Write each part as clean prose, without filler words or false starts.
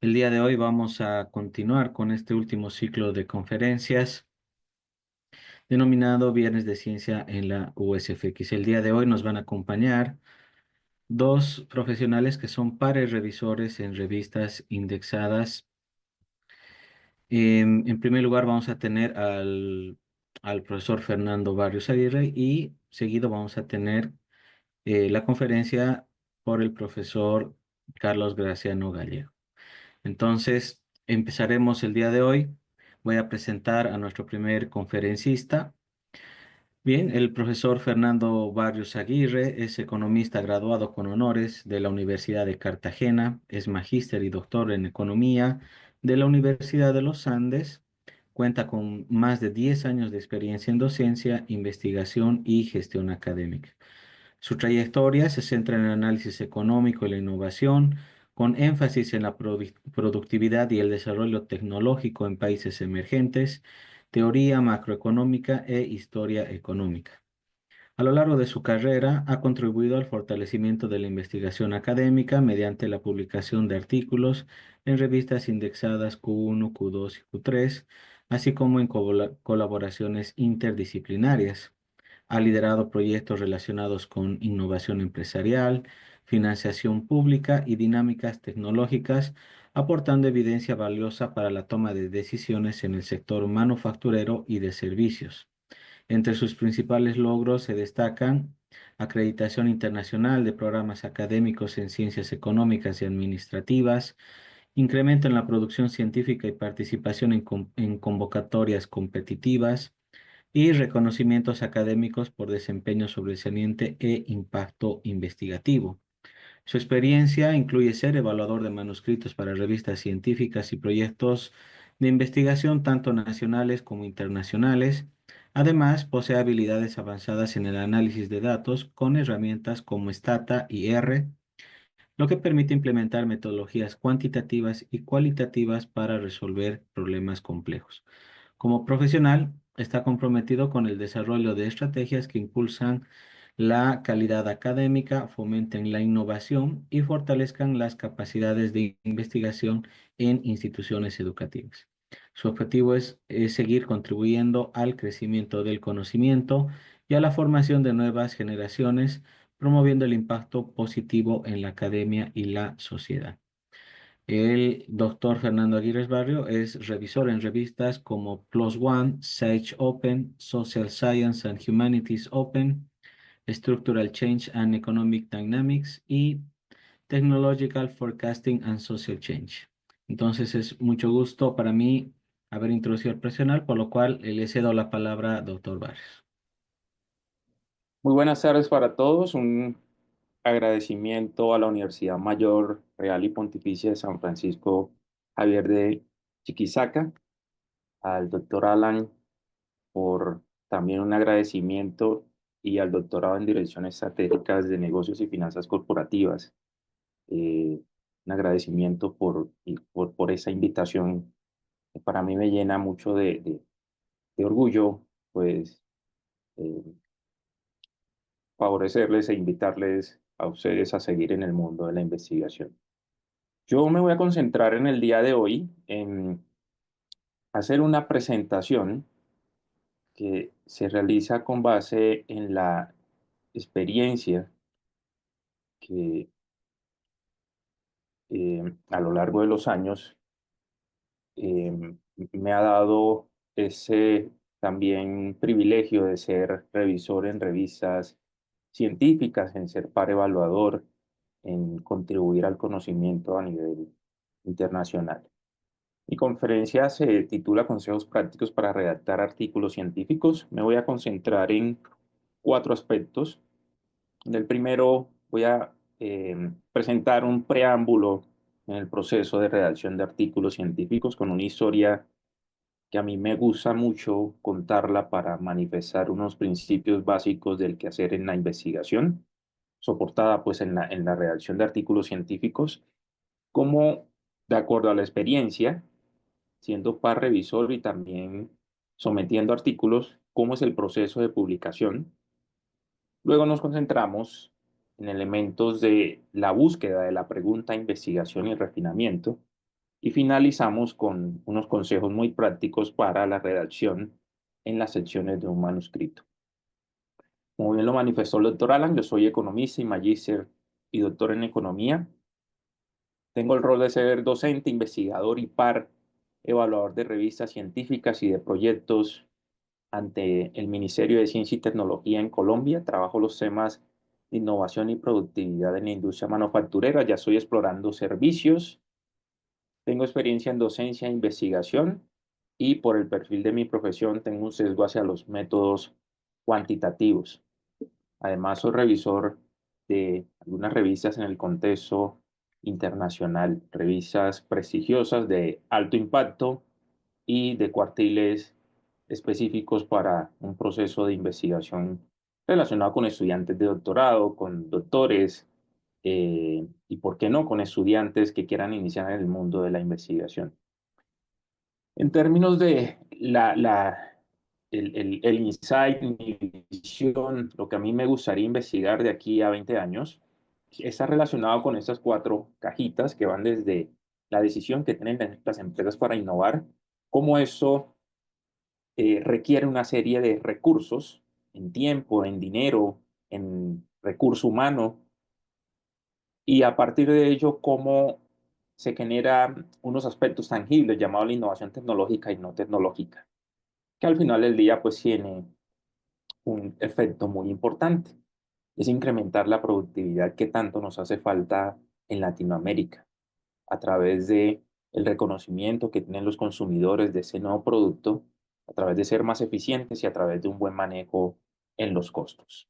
El día de hoy vamos a continuar con este último ciclo de conferencias denominado Viernes de Ciencia en la USFX. El día de hoy nos van a acompañar dos profesionales que son pares revisores en revistas indexadas. En primer lugar vamos a tener al profesor Fernando Barrios Aguirre y seguido vamos a tener la conferencia por el profesor Carlos Graciano Gallego. Entonces, empezaremos el día de hoy. Voy a presentar a nuestro primer conferencista. Bien, el profesor Fernando Barrios Aguirre es economista graduado con honores de la Universidad de Cartagena, es magíster y doctor en economía de la Universidad de los Andes. Cuenta con más de 10 años de experiencia en docencia, investigación y gestión académica. Su trayectoria se centra en el análisis económico y la innovación, con énfasis en la productividad y el desarrollo tecnológico en países emergentes, teoría macroeconómica e historia económica. A lo largo de su carrera, ha contribuido al fortalecimiento de la investigación académica mediante la publicación de artículos en revistas indexadas Q1, Q2 y Q3, así como en colaboraciones interdisciplinarias. Ha liderado proyectos relacionados con innovación empresarial, financiación pública y dinámicas tecnológicas, aportando evidencia valiosa para la toma de decisiones en el sector manufacturero y de servicios. Entre sus principales logros se destacan acreditación internacional de programas académicos en ciencias económicas y administrativas, incremento en la producción científica y participación en convocatorias competitivas, y reconocimientos académicos por desempeño sobresaliente e impacto investigativo. Su experiencia incluye ser evaluador de manuscritos para revistas científicas y proyectos de investigación tanto nacionales como internacionales. Además, posee habilidades avanzadas en el análisis de datos con herramientas como Stata y R, lo que permite implementar metodologías cuantitativas y cualitativas para resolver problemas complejos. Como profesional, está comprometido con el desarrollo de estrategias que impulsan la calidad académica, fomenten la innovación y fortalezcan las capacidades de investigación en instituciones educativas. Su objetivo es seguir contribuyendo al crecimiento del conocimiento y a la formación de nuevas generaciones, promoviendo el impacto positivo en la academia y la sociedad. El doctor Fernando Aguirre Barrio es revisor en revistas como PLOS ONE, Sage Open, Social Science and Humanities Open, Structural Change and Economic Dynamics y Technological Forecasting and Social Change. Entonces es mucho gusto para mí haber introducido al profesional, por lo cual le cedo la palabra, doctor Barrios. Muy buenas tardes para todos. Un agradecimiento a la Universidad Mayor Real y Pontificia de San Francisco Javier de Chiquisaca, al doctor Alan por también un agradecimiento y al doctorado en Dirección Estratégicas de Negocios y Finanzas Corporativas. Un agradecimiento por esa invitación que para mí me llena mucho de orgullo, pues eh, favorecerles e invitarles a ustedes a seguir en el mundo de la investigación. Yo me voy a concentrar en el día de hoy en hacer una presentación que se realiza con base en la experiencia que a lo largo de los años me ha dado ese también privilegio de ser revisor en revistas científicas, en ser par evaluador, en contribuir al conocimiento a nivel internacional. Mi conferencia se titula Consejos prácticos para redactar artículos científicos. Me voy a concentrar en cuatro aspectos. En el primero voy a presentar un preámbulo en el proceso de redacción de artículos científicos con una historia que a mí me gusta mucho contarla para manifestar unos principios básicos del quehacer en la investigación, soportada pues en la redacción de artículos científicos, como de acuerdo a la experiencia, siendo par revisor y también sometiendo artículos, cómo es el proceso de publicación. Luego nos concentramos en elementos de la búsqueda de la pregunta, investigación y refinamiento. Y finalizamos con unos consejos muy prácticos para la redacción en las secciones de un manuscrito. Como bien lo manifestó el doctor Alan, yo soy economista y magíster y doctor en economía. Tengo el rol de ser docente, investigador y evaluador de revistas científicas y de proyectos ante el Ministerio de Ciencia y Tecnología en Colombia. Trabajo los temas de innovación y productividad en la industria manufacturera. Ya estoy explorando servicios. Tengo experiencia en docencia e investigación y por el perfil de mi profesión tengo un sesgo hacia los métodos cuantitativos. Además, soy revisor de algunas revistas en el contexto internacional, revistas prestigiosas de alto impacto y de cuartiles específicos para un proceso de investigación relacionado con estudiantes de doctorado, con doctores y, ¿por qué no?, con estudiantes que quieran iniciar en el mundo de la investigación. En términos de el insight, mi visión, lo que a mí me gustaría investigar de aquí a 20 años, está relacionado con estas cuatro cajitas que van desde la decisión que tienen las empresas para innovar, cómo eso requiere una serie de recursos en tiempo, en dinero, en recurso humano, y a partir de ello, cómo se generan unos aspectos tangibles llamados la innovación tecnológica y no tecnológica, que al final del día pues tiene un efecto muy importante, es incrementar la productividad que tanto nos hace falta en Latinoamérica a través de el reconocimiento que tienen los consumidores de ese nuevo producto, a través de ser más eficientes y a través de un buen manejo en los costos.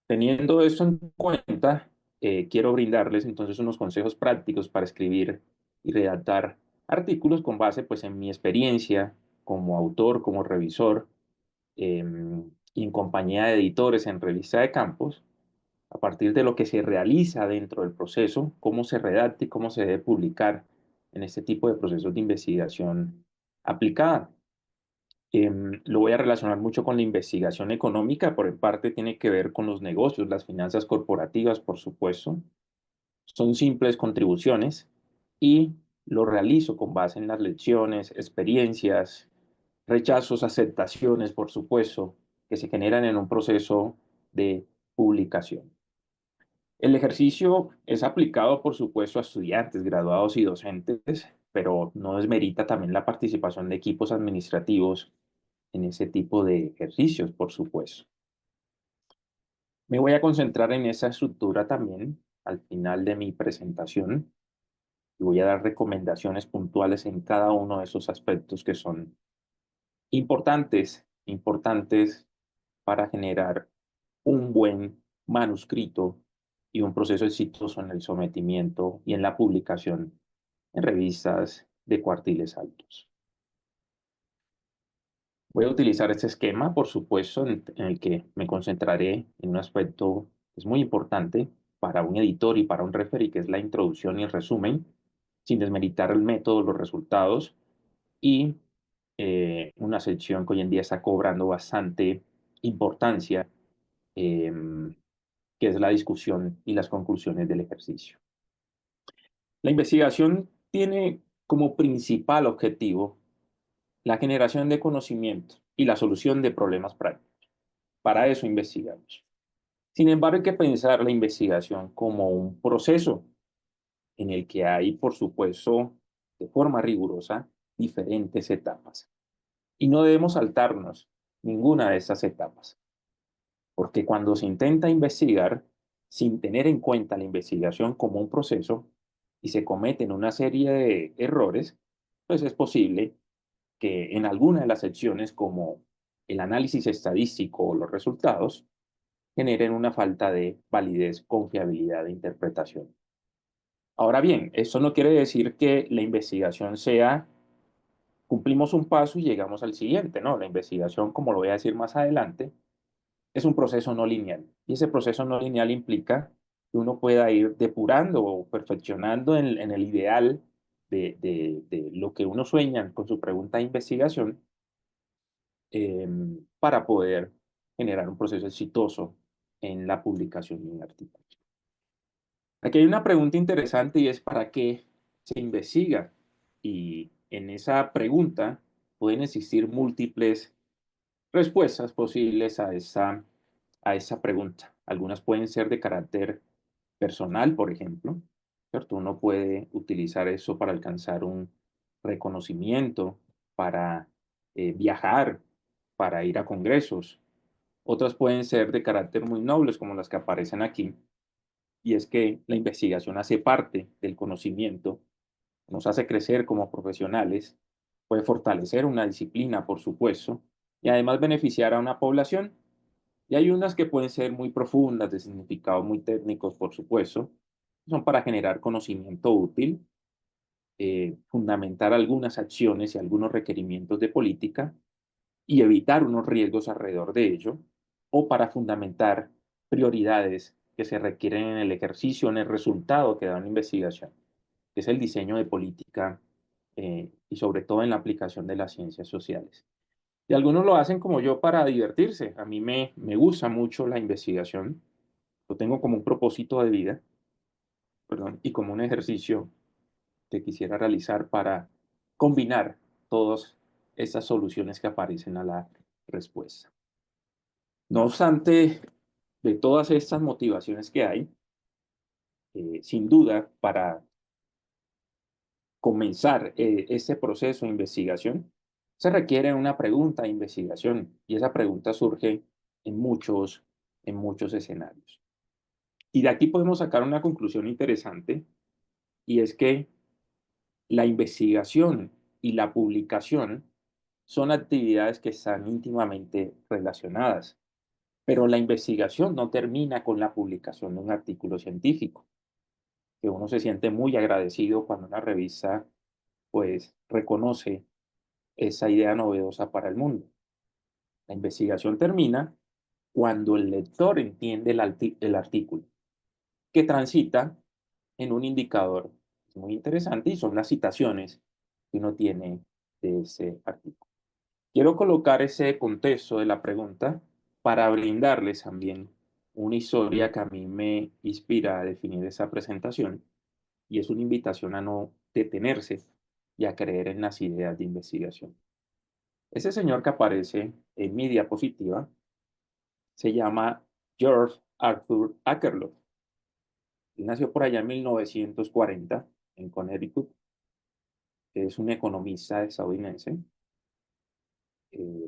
Teniendo esto en cuenta, quiero brindarles entonces unos consejos prácticos para escribir y redactar artículos con base pues en mi experiencia como autor, como revisor, y en compañía de editores en revista de campos, a partir de lo que se realiza dentro del proceso, cómo se redacta y cómo se debe publicar en este tipo de procesos de investigación aplicada. Lo voy a relacionar mucho con la investigación económica, por en parte tiene que ver con los negocios, las finanzas corporativas, por supuesto. Son simples contribuciones y lo realizo con base en las lecciones, experiencias, rechazos, aceptaciones, por supuesto, que se generan en un proceso de publicación. El ejercicio es aplicado, por supuesto, a estudiantes, graduados y docentes, pero no desmerita también la participación de equipos administrativos en ese tipo de ejercicios, por supuesto. Me voy a concentrar en esa estructura también al final de mi presentación y voy a dar recomendaciones puntuales en cada uno de esos aspectos que son importantes para generar un buen manuscrito y un proceso exitoso en el sometimiento y en la publicación en revistas de cuartiles altos. Voy a utilizar este esquema, por supuesto, en el que me concentraré en un aspecto que es muy importante para un editor y para un referee, que es la introducción y el resumen, sin desmeritar el método, los resultados y una sección que hoy en día está cobrando bastante importancia, em, que es la discusión y las conclusiones del ejercicio. La investigación tiene como principal objetivo la generación de conocimiento y la solución de problemas prácticos. Para eso investigamos. Sin embargo, hay que pensar la investigación como un proceso en el que hay, por supuesto, de forma rigurosa, diferentes etapas. Y no debemos saltarnos ninguna de estas etapas, porque cuando se intenta investigar sin tener en cuenta la investigación como un proceso y se cometen una serie de errores, pues es posible que en alguna de las secciones, como el análisis estadístico o los resultados, generen una falta de validez, confiabilidad e interpretación. Ahora bien, eso no quiere decir que la investigación sea, cumplimos un paso y llegamos al siguiente, ¿no? La investigación, como lo voy a decir más adelante, es un proceso no lineal. Y ese proceso no lineal implica que uno pueda ir depurando o perfeccionando en el ideal de lo que uno sueña con su pregunta de investigación, para poder generar un proceso exitoso en la publicación de un artículo. Aquí hay una pregunta interesante y es: ¿para qué se investiga? Y en esa pregunta pueden existir múltiples respuestas posibles a esa pregunta. Algunas pueden ser de carácter personal, por ejemplo, ¿cierto? Uno puede utilizar eso para alcanzar un reconocimiento, para viajar, para ir a congresos. Otras pueden ser de carácter muy nobles, como las que aparecen aquí, y es que la investigación hace parte del conocimiento, nos hace crecer como profesionales, puede fortalecer una disciplina, por supuesto, y además beneficiar a una población. Y hay unas que pueden ser muy profundas, de significados muy técnicos, por supuesto, son para generar conocimiento útil, fundamentar algunas acciones y algunos requerimientos de política y evitar unos riesgos alrededor de ello, o para fundamentar prioridades que se requieren en el ejercicio, en el resultado que da una investigación, que es el diseño de política y sobre todo en la aplicación de las ciencias sociales. Y algunos lo hacen como yo para divertirse. A mí me gusta mucho la investigación, lo tengo como un propósito de vida, perdón, y como un ejercicio que quisiera realizar para combinar todas estas soluciones que aparecen a la respuesta. No obstante, de todas estas motivaciones que hay, sin duda, para comenzar este proceso de investigación, se requiere una pregunta de investigación y esa pregunta surge en en muchos escenarios. Y de aquí podemos sacar una conclusión interesante y es que la investigación y la publicación son actividades que están íntimamente relacionadas, pero la investigación no termina con la publicación de un artículo científico, que uno se siente muy agradecido cuando una revista pues reconoce esa idea novedosa para el mundo. La investigación termina cuando el lector entiende el artículo, que transita en un indicador muy interesante y son las citaciones que uno tiene de ese artículo. Quiero colocar ese contexto de la pregunta para brindarles también una historia que a mí me inspira a definir esa presentación y es una invitación a no detenerse y a creer en las ideas de investigación. Ese señor que aparece en mi diapositiva se llama George Arthur Akerlof. Él nació por allá en 1940 en Connecticut. Es un economista estadounidense.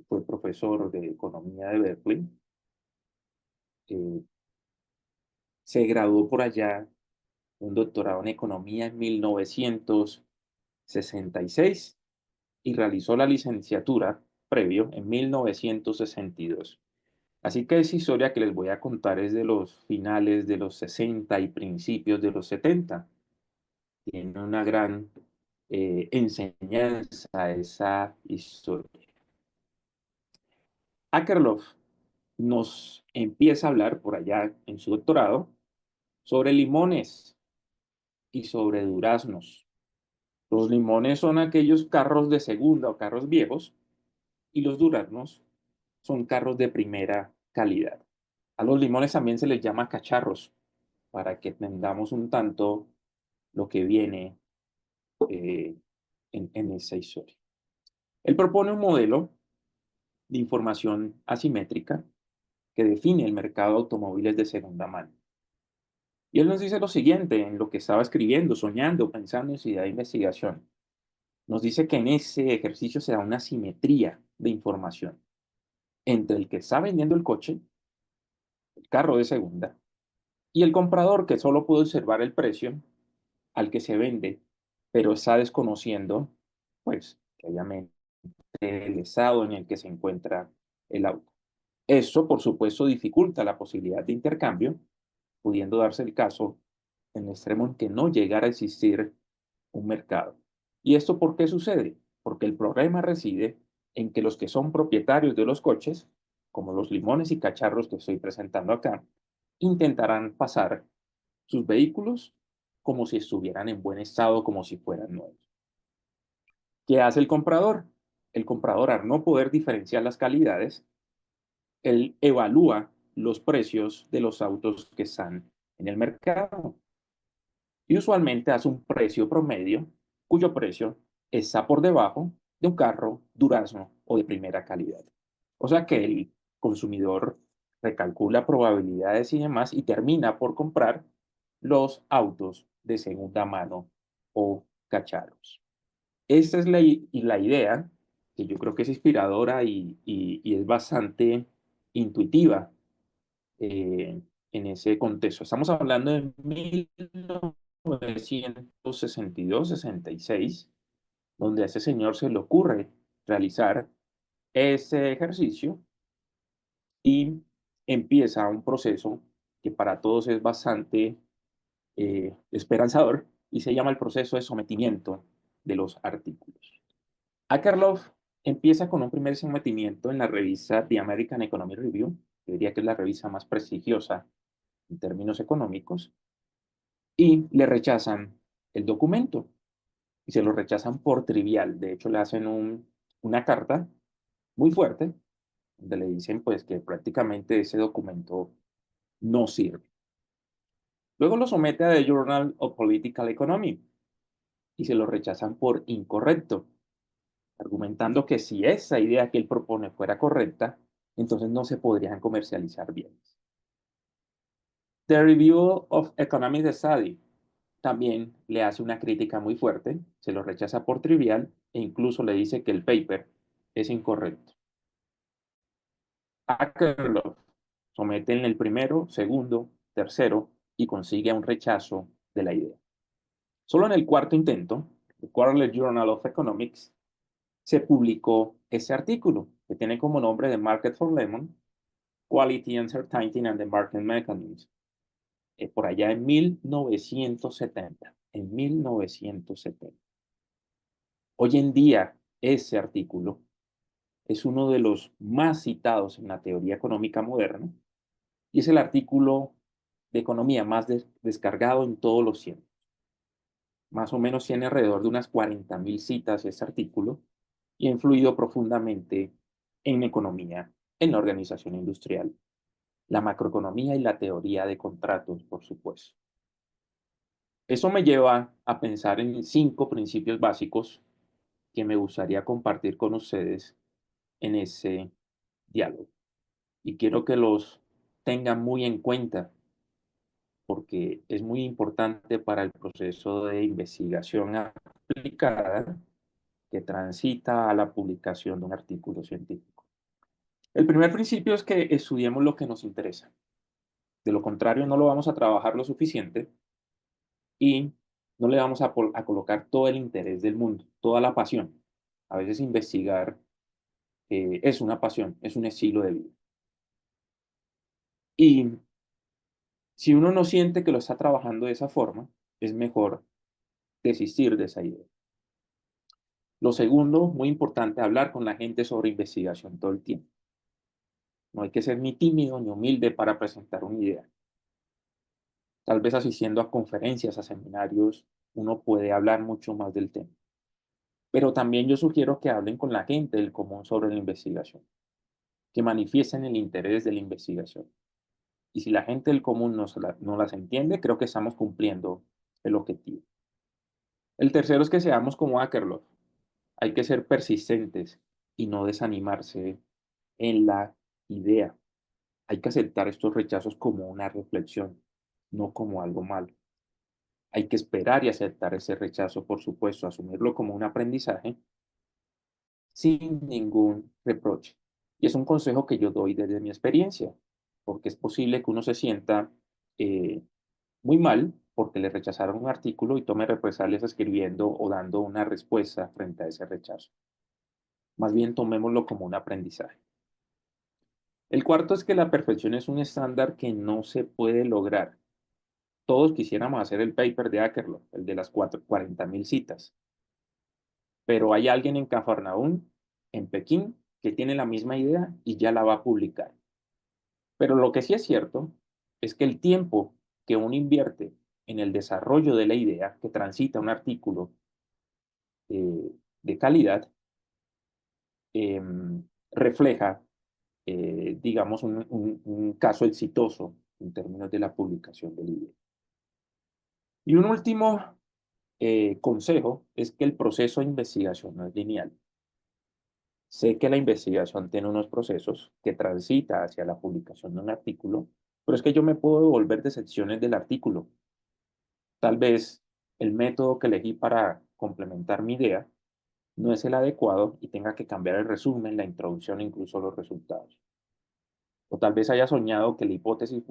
Fue profesor de economía de Berkeley. eh, Se graduó por allá un doctorado en economía en 1966 y realizó la licenciatura previo en 1962. Así que esa historia que les voy a contar es de los finales de los 60 y principios de los 70. Tiene una gran enseñanza esa historia. Akerlof nos empieza a hablar por allá en su doctorado sobre limones y sobre duraznos. Los limones son aquellos carros de segunda o carros viejos y los duraznos son carros de primera calidad. A los limones también se les llama cacharros para que entendamos un tanto lo que viene eh, en esa historia. Él propone un modelo de información asimétrica que define el mercado de automóviles de segunda mano. Y él nos dice lo siguiente en lo que estaba escribiendo, soñando, pensando en su idea de investigación. Nos dice que en ese ejercicio se da una simetría de información entre el que está vendiendo el coche, el carro de segunda, y el comprador que solo puede observar el precio al que se vende, pero está desconociendo, pues, obviamente, el estado en el que se encuentra el auto. Eso, por supuesto, dificulta la posibilidad de intercambio, pudiendo darse el caso en el extremo en que no llegara a existir un mercado. ¿Y esto por qué sucede? Porque el problema reside en que los que son propietarios de los coches, como los limones y cacharros que estoy presentando acá, intentarán pasar sus vehículos como si estuvieran en buen estado, como si fueran nuevos. ¿Qué hace el comprador? El comprador, al no poder diferenciar las calidades, él evalúa los precios de los autos que están en el mercado y usualmente hace un precio promedio, cuyo precio está por debajo de un carro durazno o de primera calidad. O sea que el consumidor recalcula probabilidades y demás y termina por comprar los autos de segunda mano o cacharros. Esta es la idea que yo creo que es inspiradora y es bastante intuitiva en ese contexto. Estamos hablando de 1962-66, donde a ese señor se le ocurre realizar ese ejercicio y empieza un proceso que para todos es bastante esperanzador y se llama el proceso de sometimiento de los artículos. Akerlof empieza con un primer sometimiento en la revista The American Economic Review, que diría que es la revista más prestigiosa en términos económicos, y le rechazan el documento y se lo rechazan por trivial. De hecho, le hacen una carta muy fuerte donde le dicen pues que prácticamente ese documento no sirve. Luego lo somete a The Journal of Political Economy y se lo rechazan por incorrecto, argumentando que si esa idea que él propone fuera correcta, entonces no se podrían comercializar bienes. The Review of Economic Study también le hace una crítica muy fuerte, se lo rechaza por trivial e incluso le dice que el paper es incorrecto. Akerlof somete en el primero, segundo, tercero y consigue un rechazo de la idea. Solo en el cuarto intento, el Quarterly Journal of Economics, se publicó ese artículo que tiene como nombre The Market for Lemon, Quality, Uncertainty and the Market Mechanism, por allá en 1970. En 1970. Hoy en día, ese artículo es uno de los más citados en la teoría económica moderna y es el artículo de economía más descargado en todos los tiempos. Más o menos tiene alrededor de unas 40.000 citas ese artículo y ha influido profundamente en economía, en la organización industrial, la macroeconomía y la teoría de contratos, por supuesto. Eso me lleva a pensar en 5 principios básicos que me gustaría compartir con ustedes en ese diálogo. Y quiero que los tengan muy en cuenta porque es muy importante para el proceso de investigación aplicada que transita a la publicación de un artículo científico. El primer principio es que estudiemos lo que nos interesa. De lo contrario, no lo vamos a trabajar lo suficiente y no le vamos a colocar todo el interés del mundo, toda la pasión. A veces investigar es una pasión, es un estilo de vida. Y si uno no siente que lo está trabajando de esa forma, es mejor desistir de esa idea. Lo segundo, muy importante, hablar con la gente sobre investigación todo el tiempo. No hay que ser ni tímido ni humilde para presentar una idea. Tal vez asistiendo a conferencias, a seminarios, uno puede hablar mucho más del tema. Pero también yo sugiero que hablen con la gente del común sobre la investigación, que manifiesten el interés de la investigación. Y si la gente del común no las entiende, creo que estamos cumpliendo el objetivo. El tercero es que seamos como Akerlof. Hay que ser persistentes y no desanimarse en la idea. Hay que aceptar estos rechazos como una reflexión, no como algo malo. Hay que esperar y aceptar ese rechazo, por supuesto, asumirlo como un aprendizaje sin ningún reproche. Y es un consejo que yo doy desde mi experiencia, porque es posible que uno se sienta eh, muy mal porque le rechazaron un artículo y tome represalias escribiendo o dando una respuesta frente a ese rechazo. Más bien tomémoslo como un aprendizaje. El cuarto es que la perfección es un estándar que no se puede lograr. Todos quisiéramos hacer el paper de Akerlof, el de las 40.000 citas, pero hay alguien en Cafarnaún, en Pekín, que tiene la misma idea y ya la va a publicar. Pero lo que sí es cierto es que el tiempo que uno invierte en el desarrollo de la idea que transita un artículo de calidad refleja, digamos, un caso exitoso en términos de la publicación del idea. Y un último consejo es que el proceso de investigación no es lineal. Sé que la investigación tiene unos procesos que transita hacia la publicación de un artículo, pero es que yo me puedo devolver de secciones del artículo. Tal vez el método que elegí para complementar mi idea no es el adecuado y tenga que cambiar el resumen, la introducción e incluso los resultados. O tal vez haya soñado que la hipótesis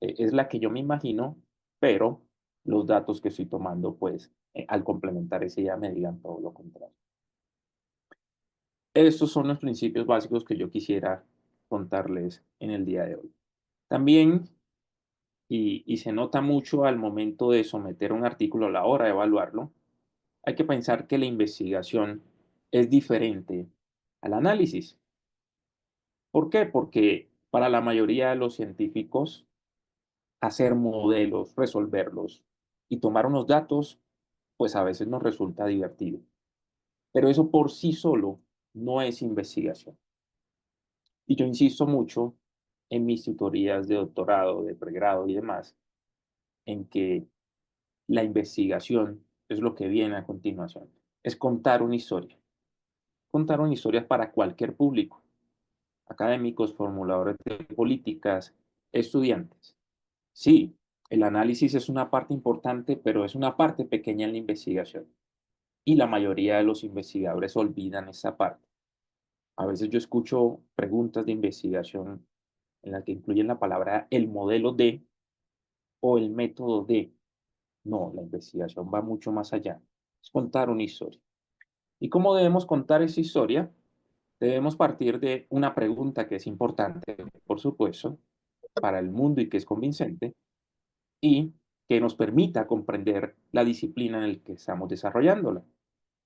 es la que yo me imagino, pero los datos que estoy tomando, pues, al complementar esa idea me digan todo lo contrario. Estos son los principios básicos que yo quisiera contarles en el día de hoy. También, y se nota mucho al momento de someter un artículo a la hora de evaluarlo, hay que pensar que la investigación es diferente al análisis. ¿Por qué? Porque para la mayoría de los científicos, hacer modelos, resolverlos y tomar unos datos, pues a veces nos resulta divertido. Pero eso por sí solo no es investigación. Y yo insisto mucho en mis tutorías de doctorado, de pregrado y demás, en que la investigación es lo que viene a continuación. Es contar una historia. Contar una historia para cualquier público, académicos, formuladores de políticas, estudiantes. Sí, el análisis es una parte importante, pero es una parte pequeña en la investigación. Y la mayoría de los investigadores olvidan esa parte. A veces yo escucho preguntas de investigación en las que incluyen la palabra el modelo de o el método de. No, la investigación va mucho más allá. Es contar una historia. ¿Y cómo debemos contar esa historia? Debemos partir de una pregunta que es importante, por supuesto, para el mundo y que es convincente, y que nos permita comprender la disciplina en la que estamos desarrollándola.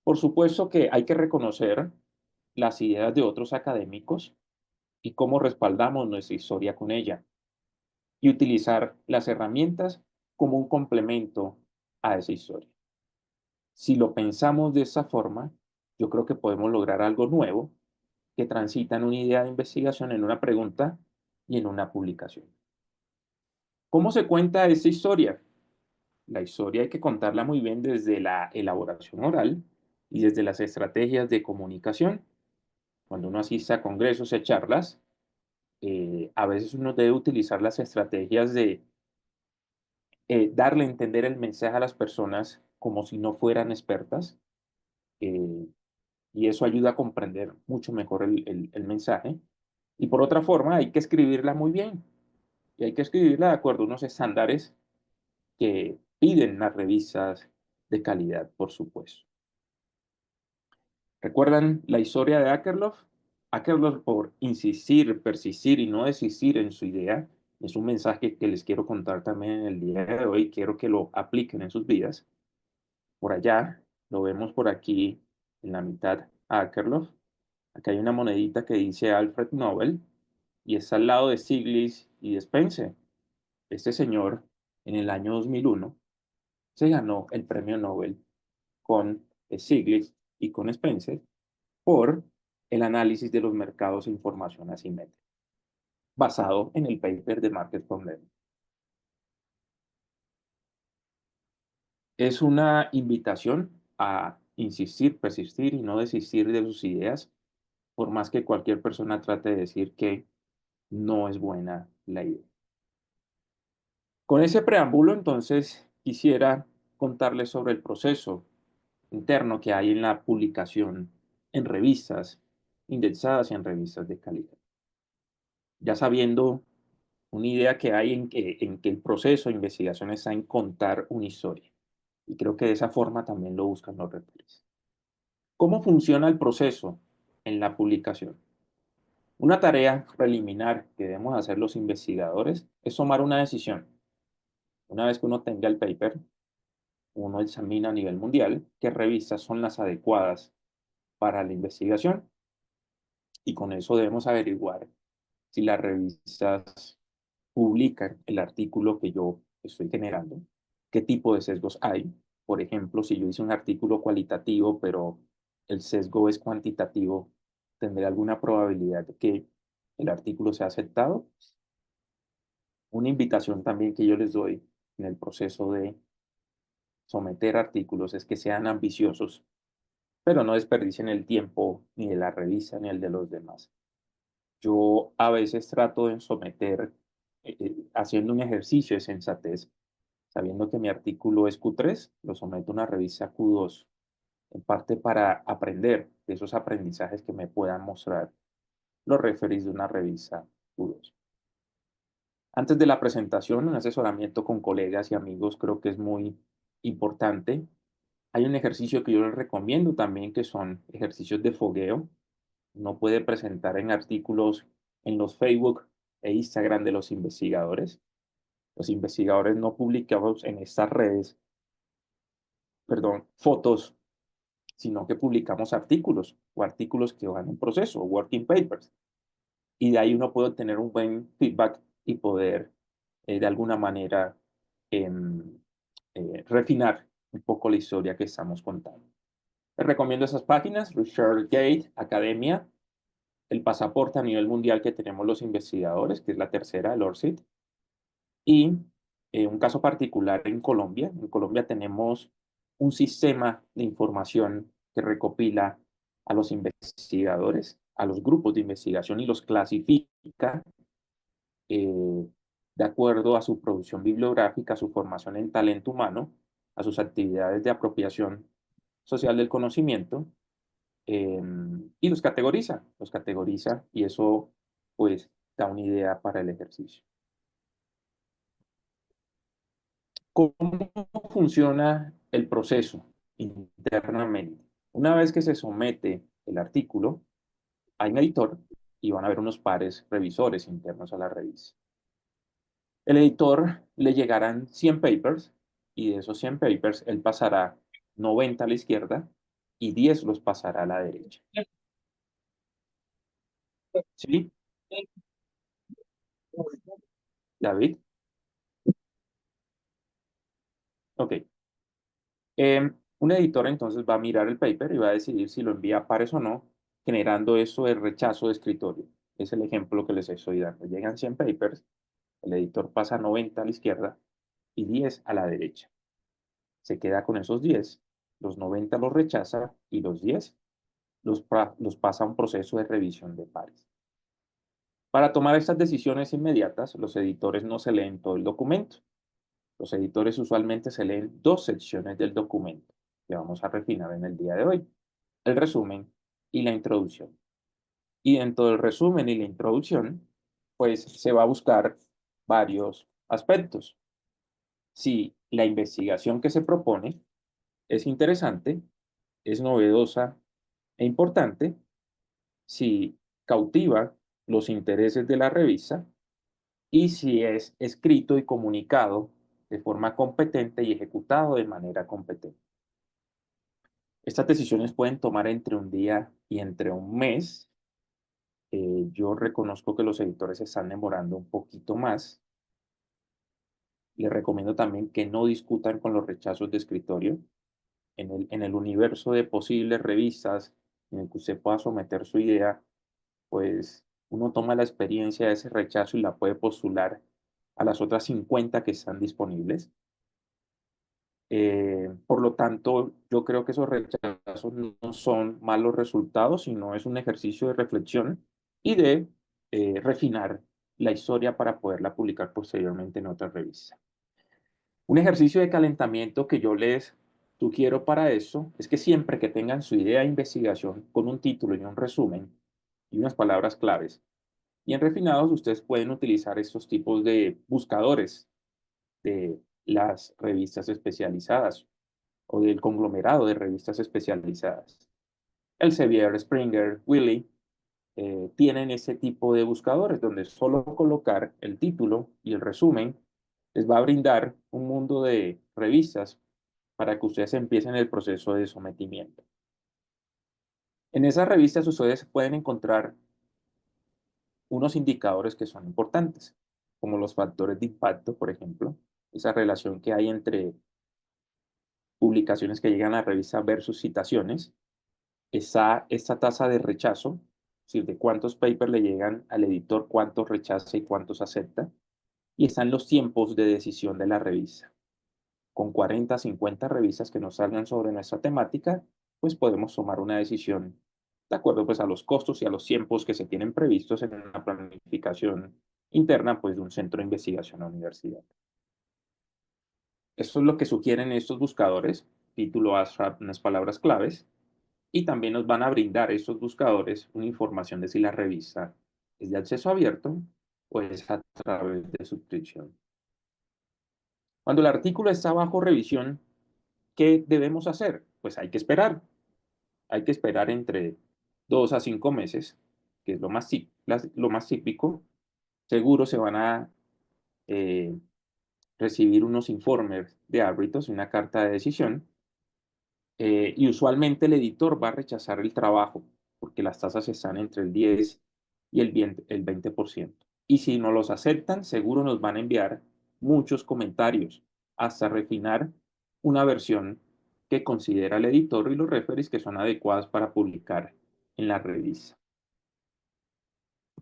Por supuesto que hay que reconocer las ideas de otros académicos y cómo respaldamos nuestra historia con ella, y utilizar las herramientas como un complemento a esa historia. Si lo pensamos de esa forma, yo creo que podemos lograr algo nuevo que transita en una idea de investigación, en una pregunta y en una publicación. ¿Cómo se cuenta esta historia? La historia hay que contarla muy bien desde la elaboración oral y desde las estrategias de comunicación. Cuando uno asiste a congresos y a charlas, a veces uno debe utilizar las estrategias de darle a entender el mensaje a las personas como si no fueran expertas, eh, y eso ayuda a comprender mucho mejor el mensaje. Y por otra forma, hay que escribirla muy bien, y hay que escribirla de acuerdo a unos estándares que piden las revistas de calidad, por supuesto. ¿Recuerdan la historia de Akerlof? Akerlof, por insistir, persistir y no desistir en su idea, es un mensaje que les quiero contar también en el día de hoy. Quiero que lo apliquen en sus vidas. Por allá, lo vemos por aquí en la mitad a Akerlof. Acá hay una monedita que dice Alfred Nobel y está al lado de Stiglitz y de Spencer. Este señor, en el año 2001, se ganó el premio Nobel con Stiglitz y con Spencer por el análisis de los mercados de información asimétrica, basado en el paper de Market Problem. Es una invitación a insistir, persistir y no desistir de sus ideas, por más que cualquier persona trate de decir que no es buena la idea. Con ese preámbulo, entonces, quisiera contarles sobre el proceso interno que hay en la publicación en revistas, indexadas en revistas de calidad. Ya sabiendo una idea que hay en que el proceso de investigación está en contar una historia. Y creo que de esa forma también lo buscan los rectores. ¿Cómo funciona el proceso en la publicación? Una tarea preliminar que debemos hacer los investigadores es tomar una decisión. Una vez que uno tenga el paper, uno examina a nivel mundial qué revistas son las adecuadas para la investigación, y con eso debemos averiguar si las revistas publican el artículo que yo estoy generando, qué tipo de sesgos hay. Por ejemplo, si yo hice un artículo cualitativo, pero el sesgo es cuantitativo, ¿tendré alguna probabilidad de que el artículo sea aceptado? Una invitación también que yo les doy en el proceso de someter artículos es que sean ambiciosos, pero no desperdicien el tiempo ni de la revista ni el de los demás. Yo a veces trato de someter, haciendo un ejercicio de sensatez, sabiendo que mi artículo es Q3, lo someto a una revista Q2, en parte para aprender de esos aprendizajes que me puedan mostrar los referees de una revista Q2. Antes de la presentación, un asesoramiento con colegas y amigos creo que es muy importante. Hay un ejercicio que yo les recomiendo también, que son ejercicios de fogueo. Uno puede presentar en artículos en los Facebook e Instagram de los investigadores. Los investigadores no publicamos en estas redes, perdón, fotos, sino que publicamos artículos o artículos que van en proceso, working papers. Y de ahí uno puede obtener un buen feedback y poder, de alguna manera, em, refinar un poco la historia que estamos contando. Les recomiendo esas páginas: ResearchGate, Academia, el pasaporte a nivel mundial que tenemos los investigadores, que es la tercera, el ORCID, y un caso particular en Colombia. En Colombia tenemos un sistema de información que recopila a los investigadores, a los grupos de investigación y los clasifica eh, de acuerdo a su producción bibliográfica, a su formación en talento humano, a sus actividades de apropiación social del conocimiento, y los categoriza y eso pues da una idea para el ejercicio. ¿Cómo funciona el proceso internamente? Una vez que se somete el artículo, hay un editor y van a haber unos pares revisores internos a la revista. El editor le llegarán 100 papers y de esos 100 papers él pasará 90 a la izquierda y 10 los pasará a la derecha. ¿Sí, David? Ok. Un editor entonces va a mirar el paper y va a decidir si lo envía a pares o no, generando eso de rechazo de escritorio. Es el ejemplo que les estoy dando. Llegan 100 papers, el editor pasa 90 a la izquierda y 10 a la derecha. Se queda con esos 10, los 90 los rechaza y los 10 los pasa a un proceso de revisión de pares. Para tomar estas decisiones inmediatas, los editores no se leen todo el documento. Los editores usualmente se leen dos secciones del documento, que vamos a refinar en el día de hoy: el resumen y la introducción. Y dentro del resumen y la introducción, pues se va a buscar varios aspectos. Si la investigación que se propone es interesante, es novedosa e importante, si cautiva los intereses de la revista y si es escrito y comunicado de forma competente y ejecutado de manera competente. Estas decisiones pueden tomar entre un día y entre un mes. Yo reconozco que los editores se están demorando un poquito más. Les recomiendo también que no discutan con los rechazos de escritorio. En el universo de posibles revistas en el que usted pueda someter su idea, pues uno toma la experiencia de ese rechazo y la puede postular a las otras 50 que están disponibles. Por lo tanto, yo creo que esos rechazos no son malos resultados, sino es un ejercicio de reflexión y de refinar la historia para poderla publicar posteriormente en otra revista. Un ejercicio de calentamiento que yo les sugiero para eso es que siempre que tengan su idea de investigación con un título y un resumen y unas palabras claves, bien refinados, ustedes pueden utilizar estos tipos de buscadores de las revistas especializadas o del conglomerado de revistas especializadas. Elsevier, Springer, Wiley tienen ese tipo de buscadores donde solo colocar el título y el resumen les va a brindar un mundo de revistas para que ustedes empiecen el proceso de sometimiento. En esas revistas ustedes pueden encontrar unos indicadores que son importantes, como los factores de impacto, por ejemplo, esa relación que hay entre publicaciones que llegan a la revista versus citaciones. Está esta tasa de rechazo, es decir, de cuántos papers le llegan al editor, cuántos rechaza y cuántos acepta. Y están los tiempos de decisión de la revista. con 40, 50 revistas que nos salgan sobre nuestra temática, pues podemos tomar una decisión de acuerdo pues a los costos y a los tiempos que se tienen previstos en la planificación interna pues de un centro de investigación o universidad. Esto es lo que sugieren estos buscadores, título, abstract, unas palabras claves, y también nos van a brindar estos buscadores una información de si la revista es de acceso abierto o es a través de suscripción. Cuando el artículo está bajo revisión, ¿qué debemos hacer? Pues hay que esperar. Hay que esperar entre 2 a 5 meses, que es lo más típico. Seguro se van a eh, recibir unos informes de árbitros y una carta de decisión. Y usualmente el editor va a rechazar el trabajo porque las tasas están entre el 10 y el 20%. Y si no los aceptan, seguro nos van a enviar muchos comentarios hasta refinar una versión que considera el editor y los referees que son adecuadas para publicar en la revista.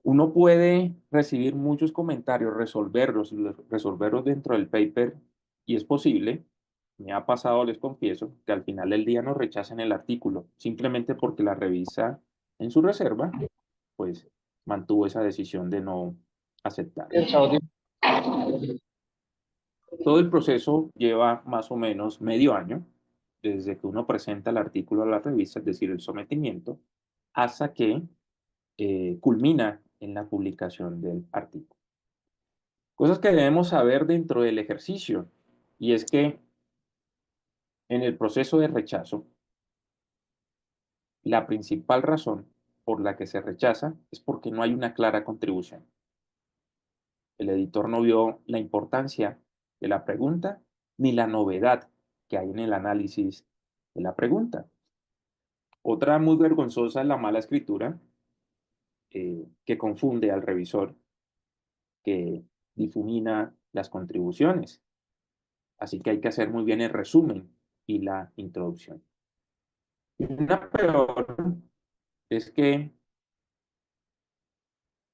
Uno puede recibir muchos comentarios, resolverlos dentro del paper y es posible, me ha pasado, les confieso, que al final del día nos rechacen el artículo, simplemente porque la revisa en su reserva, pues mantuvo esa decisión de no aceptarlo. Todo el proceso lleva más o menos medio año, desde que uno presenta el artículo a la revista, es decir, el sometimiento, hasta que culmina en la publicación del artículo. Cosas que debemos saber dentro del ejercicio, y es que en el proceso de rechazo, la principal razón por la que se rechaza es porque no hay una clara contribución. El editor no vio la importancia de la pregunta ni la novedad que hay en el análisis de la pregunta. Otra muy vergonzosa es la mala escritura, que confunde al revisor, que difumina las contribuciones. Así que hay que hacer muy bien el resumen y la introducción. Y una peor es que,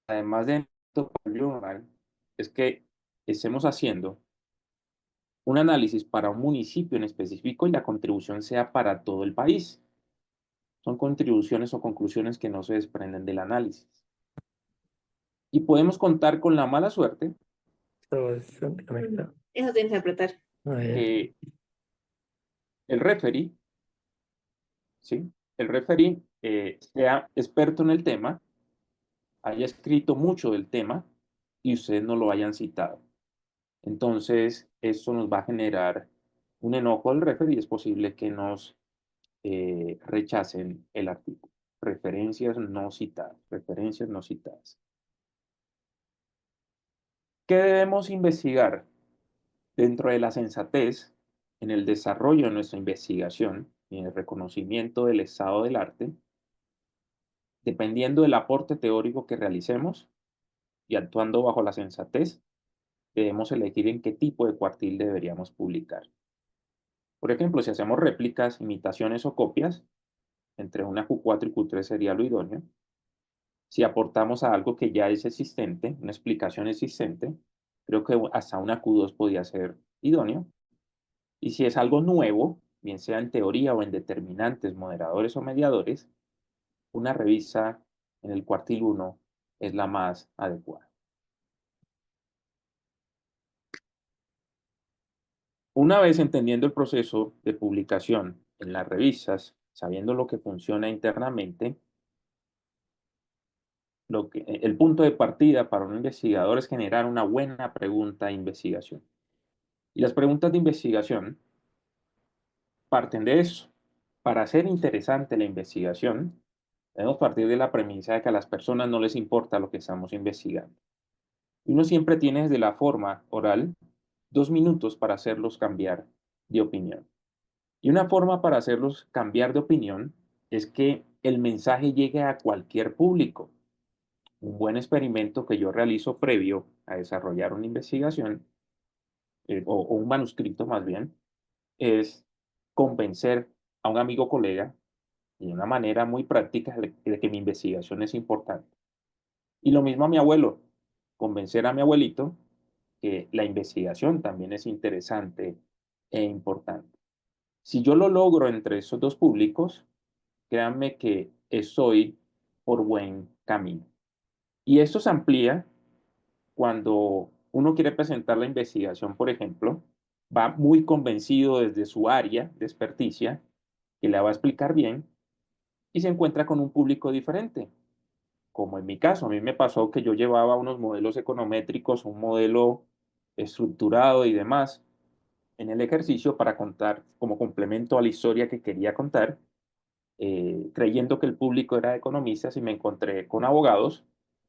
además de journal, es que estemos haciendo un análisis para un municipio en específico y la contribución sea para todo el país. Son contribuciones o conclusiones que no se desprenden del análisis. Y podemos contar con la mala suerte Eso tienes que apretar. que el referee, ¿sí? El referee sea experto en el tema, haya escrito mucho del tema y ustedes no lo hayan citado. Entonces, eso nos va a generar un enojo al referee y es posible que nos rechacen el artículo. Referencias no citadas, referencias no citadas. ¿Qué debemos investigar? Dentro de la sensatez, en el desarrollo de nuestra investigación y en el reconocimiento del estado del arte, dependiendo del aporte teórico que realicemos y actuando bajo la sensatez, debemos elegir en qué tipo de cuartil deberíamos publicar. Por ejemplo, si hacemos réplicas, imitaciones o copias, entre una Q4 y Q3 sería lo idóneo. Si aportamos a algo que ya es existente, una explicación existente, creo que hasta una Q2 podría ser idóneo. Y si es algo nuevo, bien sea en teoría o en determinantes, moderadores o mediadores, una revista en el cuartil 1 es la más adecuada. Una vez entendiendo el proceso de publicación en las revistas, sabiendo lo que funciona internamente, el punto de partida para un investigador es generar una buena pregunta de investigación. Y las preguntas de investigación parten de eso. Para hacer interesante la investigación, debemos partir de la premisa de que a las personas no les importa lo que estamos investigando. Y uno siempre tiene desde la forma oral 2 minutos para hacerlos cambiar de opinión. Y una forma para hacerlos cambiar de opinión es que el mensaje llegue a cualquier público. Un buen experimento que yo realizo previo a desarrollar una investigación, o un manuscrito más bien, es convencer a un amigo colega de una manera muy práctica de que mi investigación es importante. Y lo mismo a mi abuelo, convencer a mi abuelito que la investigación también es interesante e importante. Si yo lo logro entre esos dos públicos, créanme que estoy por buen camino. Y esto se amplía cuando uno quiere presentar la investigación, por ejemplo, va muy convencido desde su área de experticia, que la va a explicar bien, y se encuentra con un público diferente. Como en mi caso, a mí me pasó que yo llevaba unos modelos econométricos, un modelo estructurado y demás en el ejercicio para contar como complemento a la historia que quería contar, creyendo que el público era de economistas y me encontré con abogados,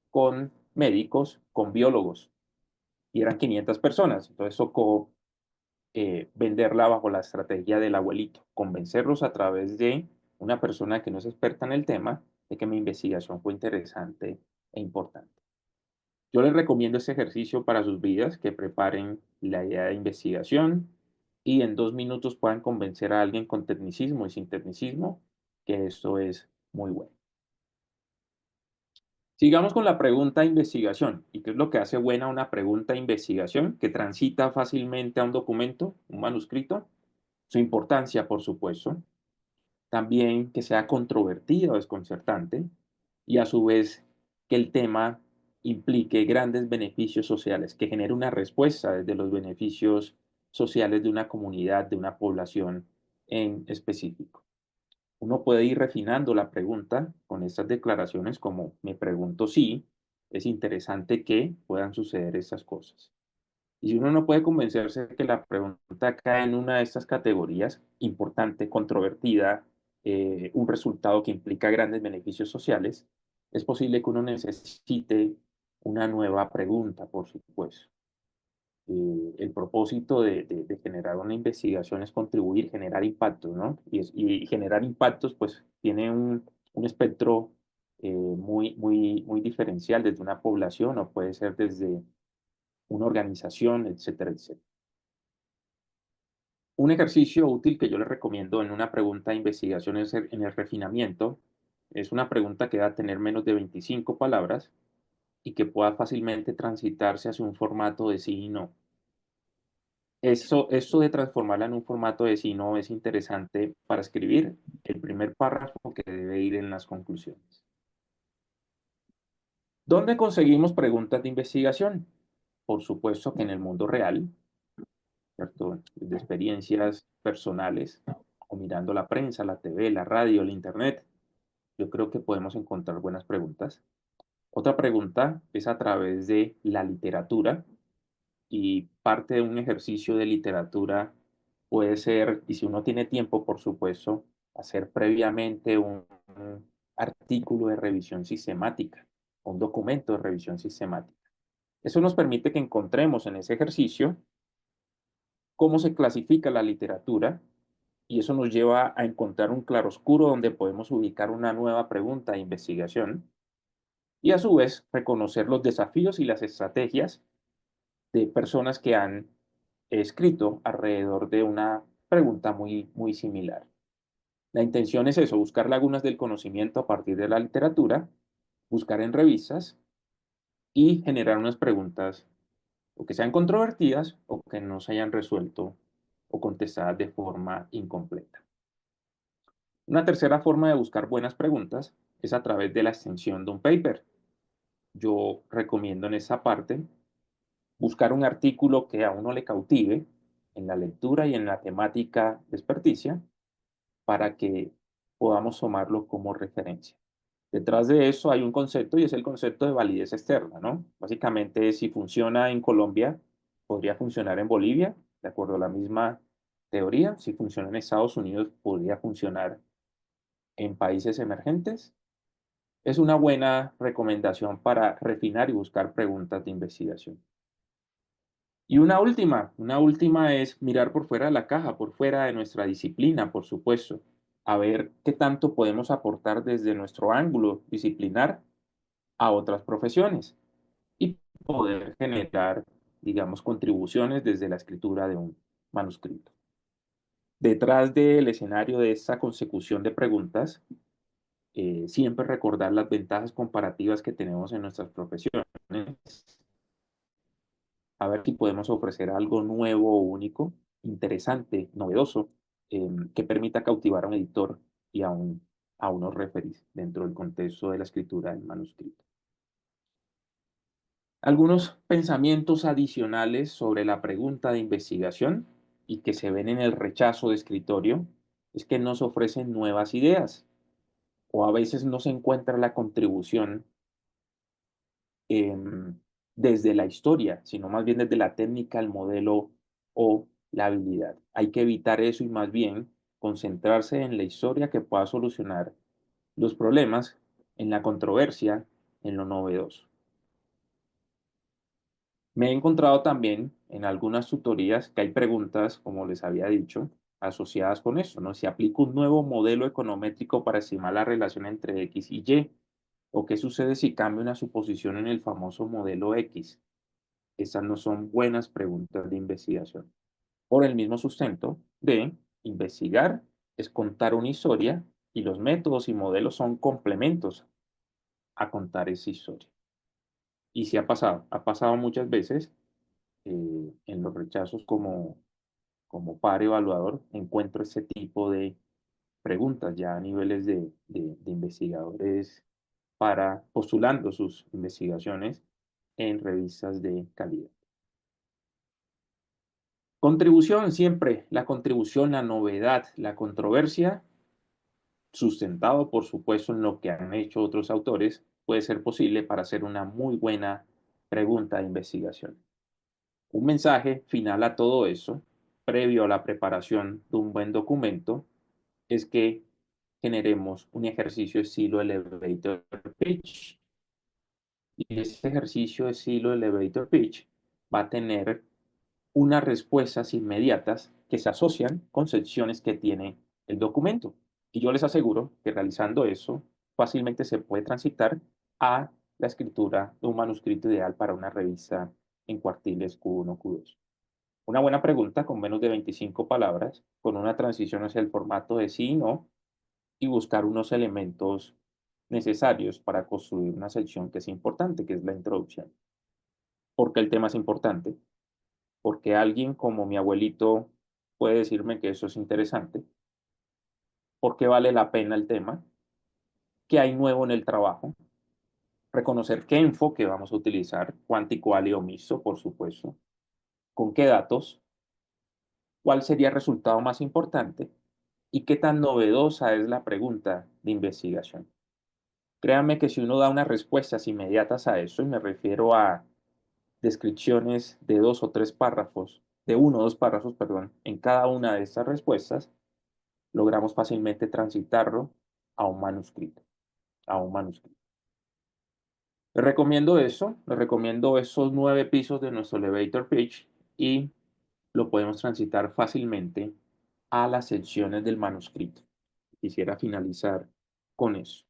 con médicos, con biólogos y eran 500 personas. Entonces tocó venderla bajo la estrategia del abuelito, convencerlos a través de una persona que no es experta en el tema de que mi investigación fue interesante e importante. Yo les recomiendo este ejercicio para sus vidas, que preparen la idea de investigación y en 2 minutos puedan convencer a alguien con tecnicismo y sin tecnicismo que esto es muy bueno. Sigamos con la pregunta de investigación. ¿Y qué es lo que hace buena una pregunta de investigación que transita fácilmente a un documento, un manuscrito? Su importancia, por supuesto. También que sea controvertida o desconcertante. Y a su vez que el tema implique grandes beneficios sociales, que genere una respuesta desde los beneficios sociales de una comunidad, de una población en específico. Uno puede ir refinando la pregunta con estas declaraciones como me pregunto si es interesante que puedan suceder estas cosas. Y si uno no puede convencerse de que la pregunta cae en una de estas categorías, importante, controvertida, un resultado que implica grandes beneficios sociales, es posible que uno necesite una nueva pregunta, por supuesto. El propósito de generar una investigación es contribuir, generar impactos, ¿no? Y generar impactos, pues, tiene un espectro muy diferencial desde una población o puede ser desde una organización, etcétera, etcétera. Un ejercicio útil que yo les recomiendo en una pregunta de investigación es en el refinamiento. Es una pregunta que va a tener menos de 25 palabras y que pueda fácilmente transitarse hacia un formato de sí y no. Eso de transformarla en un formato de sí no es interesante para escribir el primer párrafo que debe ir en las conclusiones. ¿Dónde conseguimos preguntas de investigación? Por supuesto que en el mundo real, ¿cierto? De experiencias personales, o mirando la prensa, la TV, la radio, el internet, yo creo que podemos encontrar buenas preguntas. Otra pregunta es a través de la literatura, y parte de un ejercicio de literatura puede ser, y si uno tiene tiempo, por supuesto, hacer previamente un artículo de revisión sistemática, un documento de revisión sistemática. Eso nos permite que encontremos en ese ejercicio cómo se clasifica la literatura y eso nos lleva a encontrar un claroscuro donde podemos ubicar una nueva pregunta de investigación y a su vez reconocer los desafíos y las estrategias de personas que han escrito alrededor de una pregunta muy similar. La intención es eso, buscar lagunas del conocimiento a partir de la literatura, buscar en revistas y generar unas preguntas o que sean controvertidas o que no se hayan resuelto o contestadas de forma incompleta. Una tercera forma de buscar buenas preguntas es a través de la extensión de un paper. Yo recomiendo en esa parte buscar un artículo que a uno le cautive en la lectura y en la temática de experticia para que podamos tomarlo como referencia. Detrás de eso hay un concepto y es el concepto de validez externa, ¿no? Básicamente, si funciona en Colombia, podría funcionar en Bolivia, de acuerdo a la misma teoría. Si funciona en Estados Unidos, podría funcionar en países emergentes. Es una buena recomendación para refinar y buscar preguntas de investigación. Y una última es mirar por fuera de la caja, por fuera de nuestra disciplina, por supuesto, a ver qué tanto podemos aportar desde nuestro ángulo disciplinar a otras profesiones y poder generar, digamos, contribuciones desde la escritura de un manuscrito. Detrás del escenario de esta consecución de preguntas, siempre recordar las ventajas comparativas que tenemos en nuestras profesiones, a ver si podemos ofrecer algo nuevo o único interesante, novedoso, que permita cautivar a un editor y a unos referees dentro del contexto de la escritura del manuscrito. Algunos pensamientos adicionales sobre la pregunta de investigación y que se ven en el rechazo de escritorio es que nos ofrecen nuevas ideas o a veces no se encuentra la contribución em, desde la historia, sino más bien desde la técnica, el modelo o la habilidad. Hay que evitar eso y más bien concentrarse en la historia que pueda solucionar los problemas, en la controversia, en lo novedoso. Me he encontrado también en algunas tutorías que hay preguntas, como les había dicho, asociadas con eso, ¿no? Si aplico un nuevo modelo econométrico para estimar la relación entre X y Y, o qué sucede si cambio una suposición en el famoso modelo X. Esas no son buenas preguntas de investigación. Por el mismo sustento de investigar es contar una historia y los métodos y modelos son complementos a contar esa historia. Y sí ha pasado muchas veces en los rechazos como par evaluador, encuentro ese tipo de preguntas ya a niveles de investigadores para postulando sus investigaciones en revistas de calidad. Contribución siempre, la contribución, la novedad, la controversia, sustentado por supuesto en lo que han hecho otros autores, puede ser posible para hacer una muy buena pregunta de investigación. Un mensaje final a todo eso, previo a la preparación de un buen documento, es que generemos un ejercicio estilo elevator pitch. Y ese ejercicio estilo elevator pitch va a tener unas respuestas inmediatas que se asocian con secciones que tiene el documento. Y yo les aseguro que realizando eso, fácilmente se puede transitar a la escritura de un manuscrito ideal para una revista en cuartiles Q1, Q2. Una buena pregunta con menos de 25 palabras, con una transición hacia el formato de sí y no, y buscar unos elementos necesarios para construir una sección que es importante, que es la introducción. ¿Por qué el tema es importante? Porque alguien como mi abuelito puede decirme que eso es interesante, porque vale la pena el tema, qué hay nuevo en el trabajo, reconocer qué enfoque vamos a utilizar, cuántico, álido, mixto, por supuesto, con qué datos, cuál sería el resultado más importante y qué tan novedosa es la pregunta de investigación. Créanme que si uno da unas respuestas inmediatas a eso, y me refiero a descripciones de 2 o 3 párrafos, de 1 o 2 párrafos, perdón, en cada una de estas respuestas, logramos fácilmente transitarlo a un manuscrito, a un manuscrito. Les recomiendo esos 9 pisos de nuestro elevator pitch y lo podemos transitar fácilmente a las secciones del manuscrito. Quisiera finalizar con eso.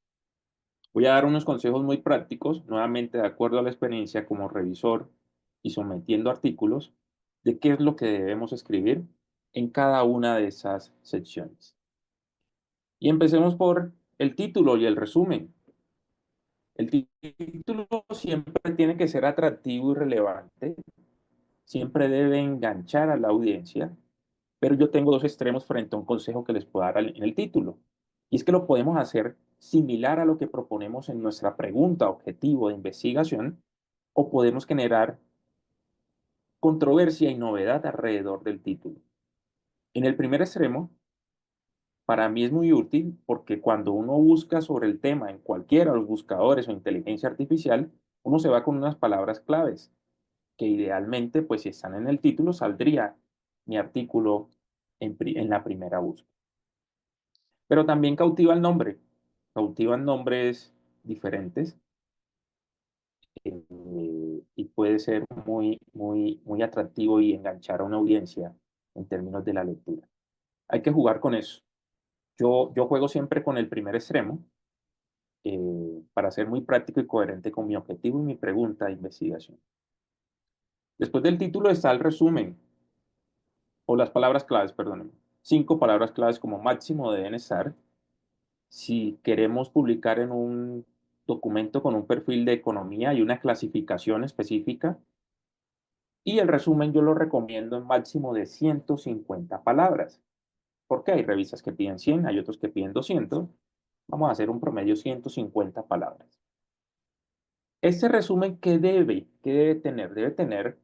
Voy a dar unos consejos muy prácticos, nuevamente de acuerdo a la experiencia como revisor y sometiendo artículos, de qué es lo que debemos escribir en cada una de esas secciones. Y empecemos por el título y el resumen. El título siempre tiene que ser atractivo y relevante, siempre debe enganchar a la audiencia, pero yo tengo 2 extremos frente a un consejo que les puedo dar en el título. Y es que lo podemos hacer similar a lo que proponemos en nuestra pregunta objetivo de investigación, o podemos generar controversia y novedad alrededor del título. En el primer extremo, para mí es muy útil porque cuando uno busca sobre el tema en cualquiera de los buscadores o inteligencia artificial, uno se va con unas palabras claves que idealmente, pues si están en el título, saldría mi artículo en la primera búsqueda. Pero también cautiva el nombre, cautivan nombres diferentes y puede ser muy atractivo y enganchar a una audiencia en términos de la lectura. Hay que jugar con eso. Yo juego siempre con el primer extremo para ser muy práctico y coherente con mi objetivo y mi pregunta de investigación. Después del título está el resumen, o las palabras claves, perdónenme. 5 palabras claves como máximo deben estar. Si queremos publicar en un documento con un perfil de economía y una clasificación específica, Y el resumen yo lo recomiendo en máximo de 150 palabras. Porque hay revistas que piden 100, hay otros que piden 200. Vamos a hacer un promedio 150 palabras. Este resumen, ¿qué debe tener? Debe tener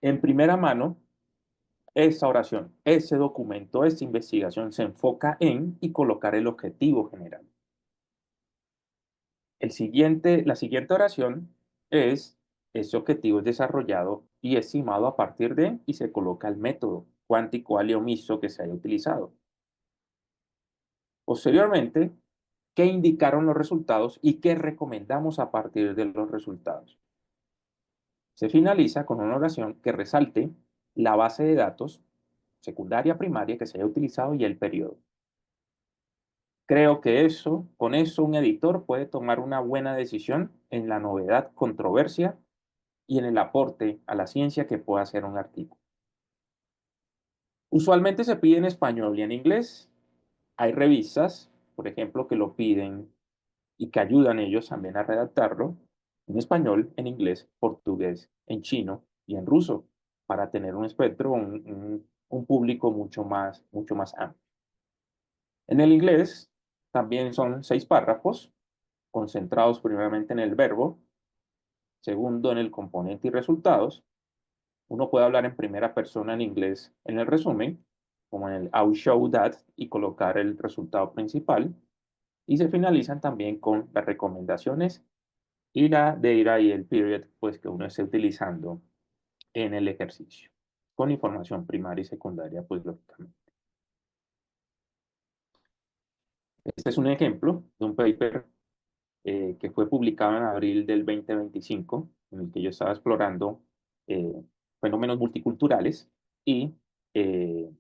en primera mano esta oración, ese documento, esta investigación se enfoca en y colocar el objetivo general. La siguiente oración es, ese objetivo es desarrollado y estimado a partir de, y se coloca el método cuántico y omiso que se haya utilizado. Posteriormente, ¿qué indicaron los resultados y qué recomendamos a partir de los resultados? Se finaliza con una oración que resalte la base de datos secundaria, primaria que se haya utilizado y el periodo. Creo que con eso un editor puede tomar una buena decisión en la novedad, controversia y en el aporte a la ciencia que pueda hacer un artículo. Usualmente se pide en español y en inglés. Hay revistas, por ejemplo, que lo piden y que ayudan ellos también a redactarlo en español, en inglés, portugués, en chino y en ruso, para tener un espectro, un público mucho más amplio. En el inglés también son 6 párrafos, concentrados primeramente en el verbo, segundo en el componente y resultados. Uno puede hablar en primera persona en inglés en el resumen, como en el I will show that, y colocar el resultado principal. Y se finalizan también con las recomendaciones y la data y el period, pues que uno esté utilizando en el ejercicio, con información primaria y secundaria, pues lógicamente. Este es un ejemplo de un paper que fue publicado en abril del 2025, en el que yo estaba explorando eh, fenómenos multiculturales y eh,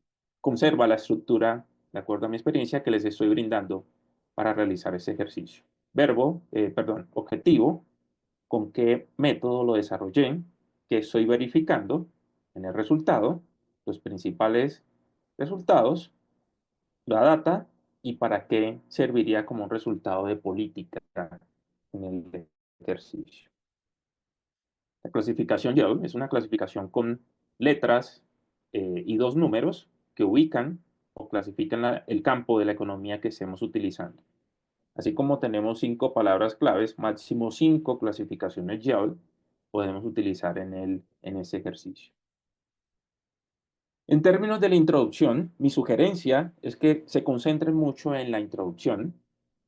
conserva la estructura, de acuerdo a mi experiencia, que les estoy brindando para realizar este ejercicio. Objetivo, con qué método lo desarrollé, qué estoy verificando en el resultado, los principales resultados, la data y para qué serviría como un resultado de política en el ejercicio. La clasificación YEL es una clasificación con letras y 2 números que ubican o clasifican el campo de la economía que estemos utilizando. Así como tenemos 5 palabras claves, máximo 5 clasificaciones YEL podemos utilizar en este ejercicio. En términos de la introducción, mi sugerencia es que se concentren mucho en la introducción.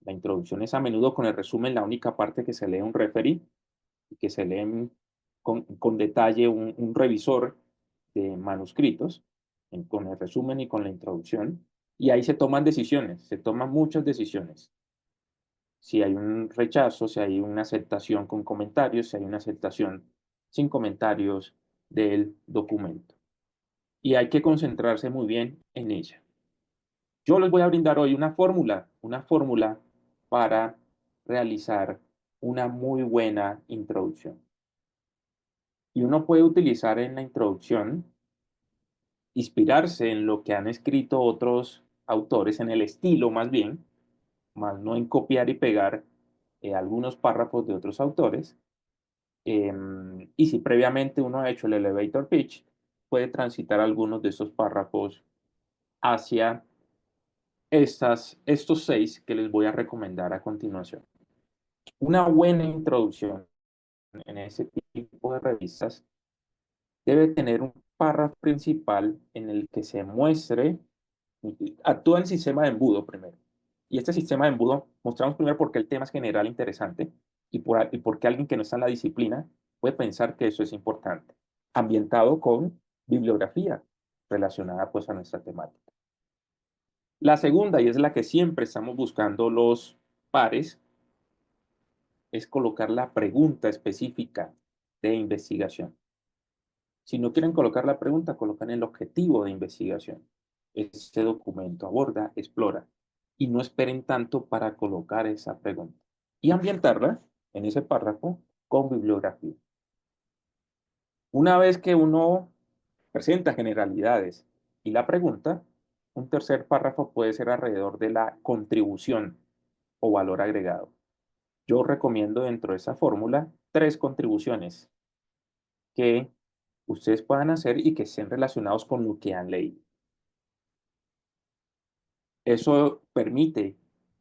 La introducción es a menudo con el resumen la única parte que se lee un referee y que se lee con detalle un revisor de manuscritos, con el resumen y con la introducción. Y ahí se toman decisiones, se toman muchas decisiones. Si hay un rechazo, si hay una aceptación con comentarios, si hay una aceptación sin comentarios del documento. Y hay que concentrarse muy bien en ella. Yo les voy a brindar hoy una fórmula para realizar una muy buena introducción. Y uno puede utilizar en la introducción, inspirarse en lo que han escrito otros autores, en el estilo más bien, más no en copiar y pegar algunos párrafos de otros autores. Y si previamente uno ha hecho el elevator pitch, puede transitar algunos de esos párrafos hacia estos 6 que les voy a recomendar a continuación. Una buena introducción en ese tipo de revistas debe tener un párrafo principal en el que se muestre, actúa en sistema de embudo primero. Y este sistema de embudo mostramos primero porque el tema es general e interesante y porque alguien que no está en la disciplina puede pensar que eso es importante. Ambientado con bibliografía relacionada pues a nuestra temática. La segunda, y es la que siempre estamos buscando los pares, es colocar la pregunta específica de investigación. Si no quieren colocar la pregunta, colocan el objetivo de investigación. Este documento aborda, explora, y no esperen tanto para colocar esa pregunta. Y ambientarla en ese párrafo con bibliografía. Una vez que uno presenta generalidades y la pregunta, un tercer párrafo puede ser alrededor de la contribución o valor agregado. Yo recomiendo dentro de esa fórmula 3 contribuciones que ustedes puedan hacer y que estén relacionados con lo que han leído. Eso permite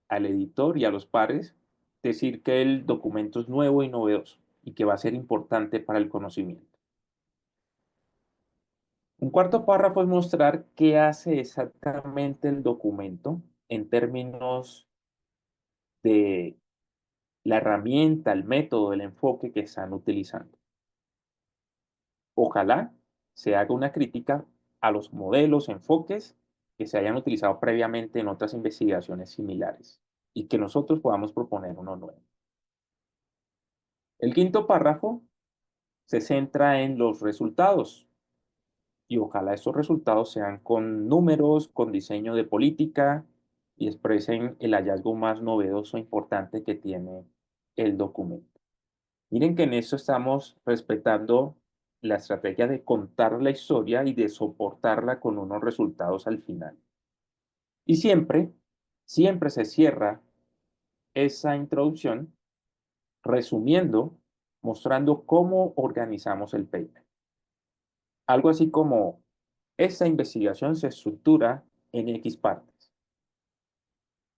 al editor y a los pares decir que el documento es nuevo y novedoso y que va a ser importante para el conocimiento. Un cuarto párrafo es mostrar qué hace exactamente el documento en términos de la herramienta, el método, el enfoque que están utilizando. Ojalá se haga una crítica a los modelos, enfoques que se hayan utilizado previamente en otras investigaciones similares y que nosotros podamos proponer uno nuevo. El quinto párrafo se centra en los resultados y ojalá estos resultados sean con números, con diseño de política y expresen el hallazgo más novedoso e importante que tiene el documento. Miren que en eso estamos respetando la estrategia de contar la historia y de soportarla con unos resultados al final. Y siempre se cierra esa introducción resumiendo, mostrando cómo organizamos el paper. Algo así como, esta investigación se estructura en X partes.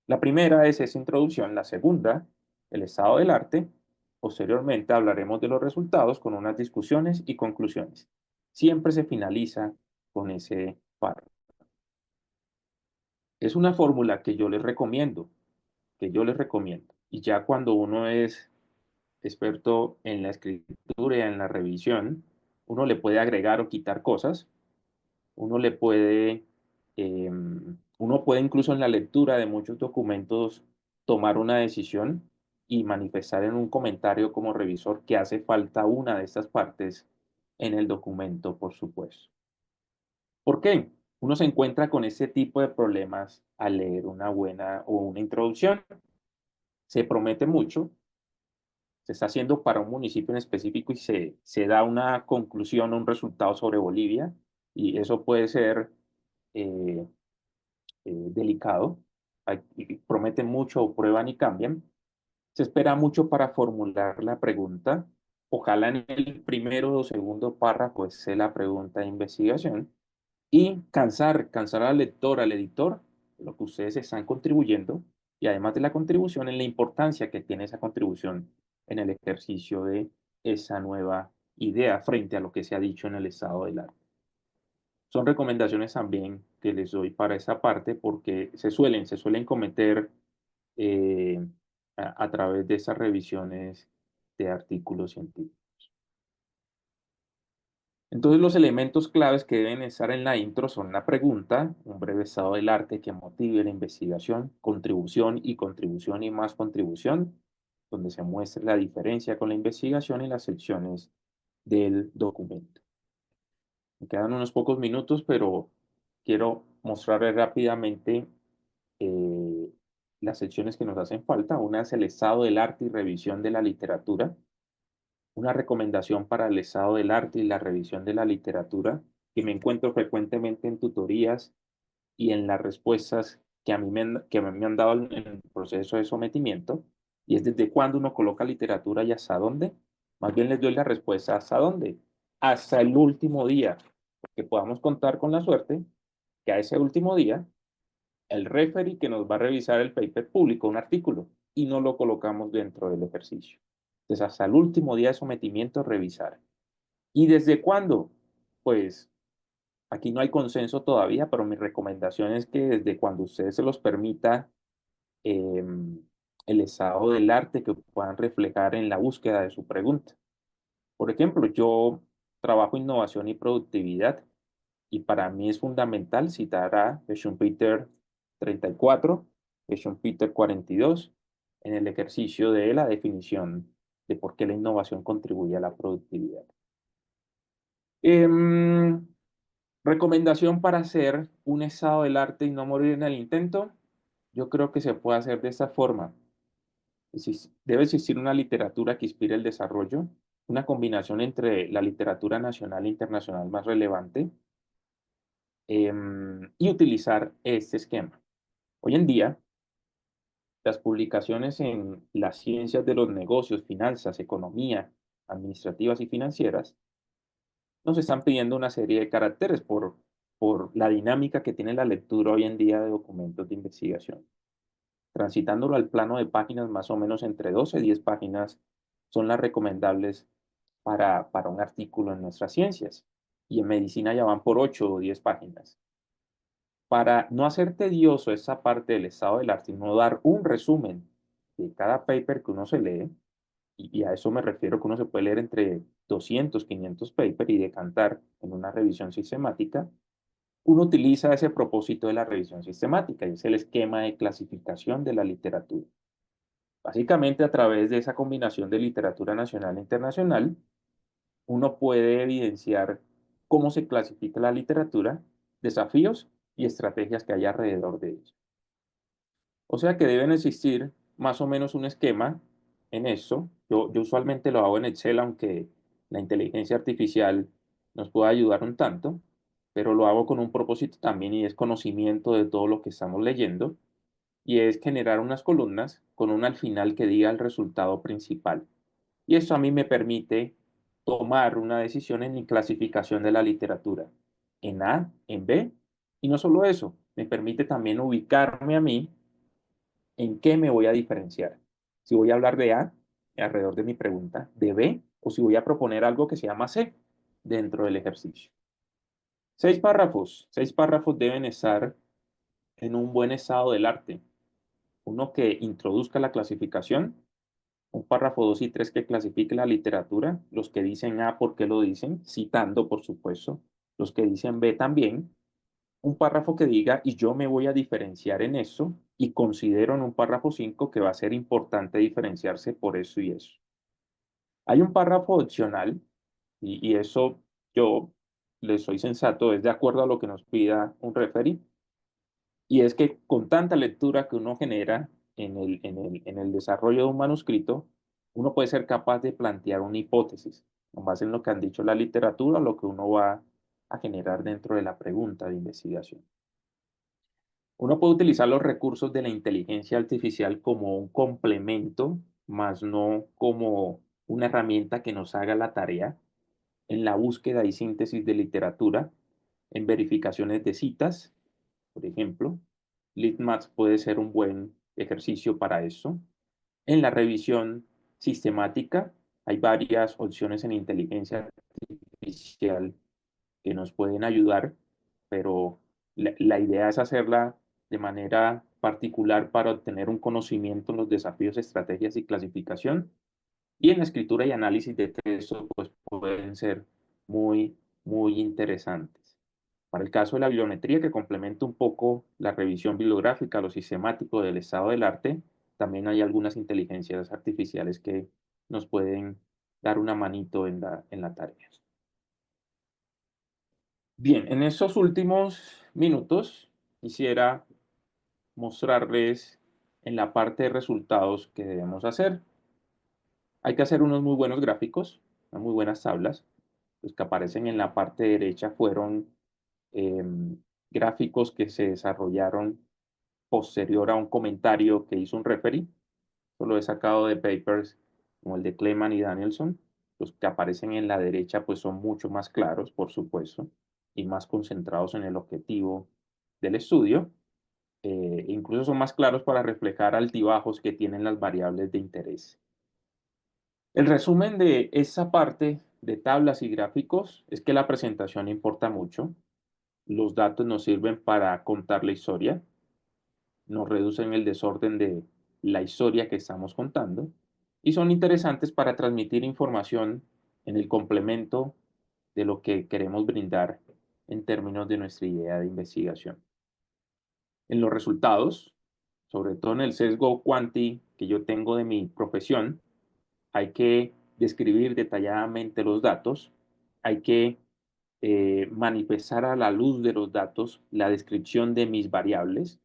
La primera es esa introducción, la segunda, el estado del arte. Posteriormente hablaremos de los resultados con unas discusiones y conclusiones. Siempre se finaliza con ese párrafo. Es una fórmula que yo les recomiendo, Y ya cuando uno es experto en la escritura y en la revisión, uno le puede agregar o quitar cosas, uno le puede, uno puede incluso en la lectura de muchos documentos tomar una decisión y manifestar en un comentario como revisor que hace falta una de estas partes en el documento, por supuesto. ¿Por qué? Uno se encuentra con ese tipo de problemas al leer una buena o una introducción. Se promete mucho, se está haciendo para un municipio en específico y se da una conclusión, un resultado sobre Bolivia, y eso puede ser eh, delicado. Prometen mucho o prueban y cambian. Se espera mucho para formular la pregunta. Ojalá en el primero o segundo párrafo esté la pregunta de investigación y cansar al lector, al editor, de lo que ustedes están contribuyendo y además de la contribución, en la importancia que tiene esa contribución en el ejercicio de esa nueva idea frente a lo que se ha dicho en el estado del arte. Son recomendaciones también que les doy para esa parte porque se suelen cometer eh, a través de esas revisiones de artículos científicos. Entonces los elementos claves que deben estar en la intro son la pregunta, un breve estado del arte que motive la investigación, contribución y más contribución, donde se muestre la diferencia con la investigación y las secciones del documento. Me quedan unos pocos minutos, pero quiero mostrarles rápidamente eh, las secciones que nos hacen falta. Una es el estado del arte y revisión de la literatura. Una recomendación para el estado del arte y la revisión de la literatura que me encuentro frecuentemente en tutorías y en las respuestas que me han dado en el proceso de sometimiento, y es desde cuándo uno coloca literatura y hasta dónde. Más bien les doy la respuesta hasta dónde. Hasta el último día, que podamos contar con la suerte que a ese último día el referee que nos va a revisar el paper publicó un artículo y no lo colocamos dentro del ejercicio. Entonces, hasta el último día de sometimiento, revisar. ¿Y desde cuándo? Pues aquí no hay consenso todavía, pero mi recomendación es que desde cuando ustedes se los permita eh, el estado del arte que puedan reflejar en la búsqueda de su pregunta. Por ejemplo, yo trabajo innovación y productividad y para mí es fundamental citar a Schumpeter 34, Schumpeter 42, en el ejercicio de la definición de por qué la innovación contribuye a la productividad. Em, Recomendación para hacer un estado del arte y no morir en el intento. Yo creo que se puede hacer de esta forma. Debe existir una literatura que inspire el desarrollo, una combinación entre la literatura nacional e internacional más relevante, y utilizar este esquema. Hoy en día, las publicaciones en las ciencias de los negocios, finanzas, economía, administrativas y financieras nos están pidiendo una serie de caracteres por la dinámica que tiene la lectura hoy en día de documentos de investigación. Transitándolo al plano de páginas, más o menos entre 12 y 10 páginas son las recomendables para un artículo en nuestras ciencias. Y en medicina ya van por 8 o 10 páginas. Para no hacer tedioso esa parte del estado del arte y no dar un resumen de cada paper que uno se lee, y a eso me refiero que uno se puede leer entre 200, 500 papers y decantar en una revisión sistemática, uno utiliza ese propósito de la revisión sistemática y es el esquema de clasificación de la literatura. Básicamente, a través de esa combinación de literatura nacional e internacional, uno puede evidenciar cómo se clasifica la literatura, desafíos y estrategias que hay alrededor de ella. O sea que deben existir más o menos un esquema en eso. Yo usualmente lo hago en Excel, aunque la inteligencia artificial nos puede ayudar un tanto, pero lo hago con un propósito también y es conocimiento de todo lo que estamos leyendo y es generar unas columnas con una al final que diga el resultado principal. Y eso a mí me permite tomar una decisión en mi clasificación de la literatura, en A, en B, y no solo eso, me permite también ubicarme a mí en qué me voy a diferenciar. Si voy a hablar de A, alrededor de mi pregunta, de B, o si voy a proponer algo que se llama C dentro del ejercicio. 6 párrafos deben estar en un buen estado del arte. Uno que introduzca la clasificación, un párrafo 2 y 3 que clasifique la literatura, los que dicen A, ¿por qué lo dicen? Citando, por supuesto, los que dicen B también, un párrafo que diga, y yo me voy a diferenciar en eso, y considero en un párrafo 5 que va a ser importante diferenciarse por eso y eso. Hay un párrafo opcional, y eso yo le soy sensato, es de acuerdo a lo que nos pida un referee, y es que con tanta lectura que uno genera en el desarrollo de un manuscrito, uno puede ser capaz de plantear una hipótesis, con base en lo que han dicho la literatura o lo que uno va a generar dentro de la pregunta de investigación. Uno puede utilizar los recursos de la inteligencia artificial como un complemento, más no como una herramienta que nos haga la tarea en la búsqueda y síntesis de literatura, en verificaciones de citas, por ejemplo. Litmaps puede ser un buen ejercicio para eso. En la revisión sistemática hay varias opciones en inteligencia artificial que nos pueden ayudar, pero la idea es hacerla de manera particular para obtener un conocimiento en los desafíos, estrategias y clasificación. Y en la escritura y análisis de texto, pues pueden ser muy, muy interesantes. Para el caso de la bibliometría, que complementa un poco la revisión bibliográfica, lo sistemático del estado del arte, también hay algunas inteligencias artificiales que nos pueden dar una manito en la tarea. Bien, en estos últimos minutos quisiera mostrarles en la parte de resultados que debemos hacer. Hay que hacer unos muy buenos gráficos, unas muy buenas tablas. Los que aparecen en la parte derecha fueron gráficos que se desarrollaron posterior a un comentario que hizo un referee. Esto lo he sacado de papers como el de Kleman y Danielson. Los que aparecen en la derecha pues son mucho más claros, por supuesto, y más concentrados en el objetivo del estudio. Incluso son más claros para reflejar altibajos que tienen las variables de interés. El resumen de esa parte de tablas y gráficos es que la presentación importa mucho. Los datos nos sirven para contar la historia, nos reducen el desorden de la historia que estamos contando y son interesantes para transmitir información en el complemento de lo que queremos brindar en términos de nuestra idea de investigación. En los resultados, sobre todo en el sesgo cuanti que yo tengo de mi profesión, hay que describir detalladamente los datos, hay que manifestar a la luz de los datos la descripción de mis variables.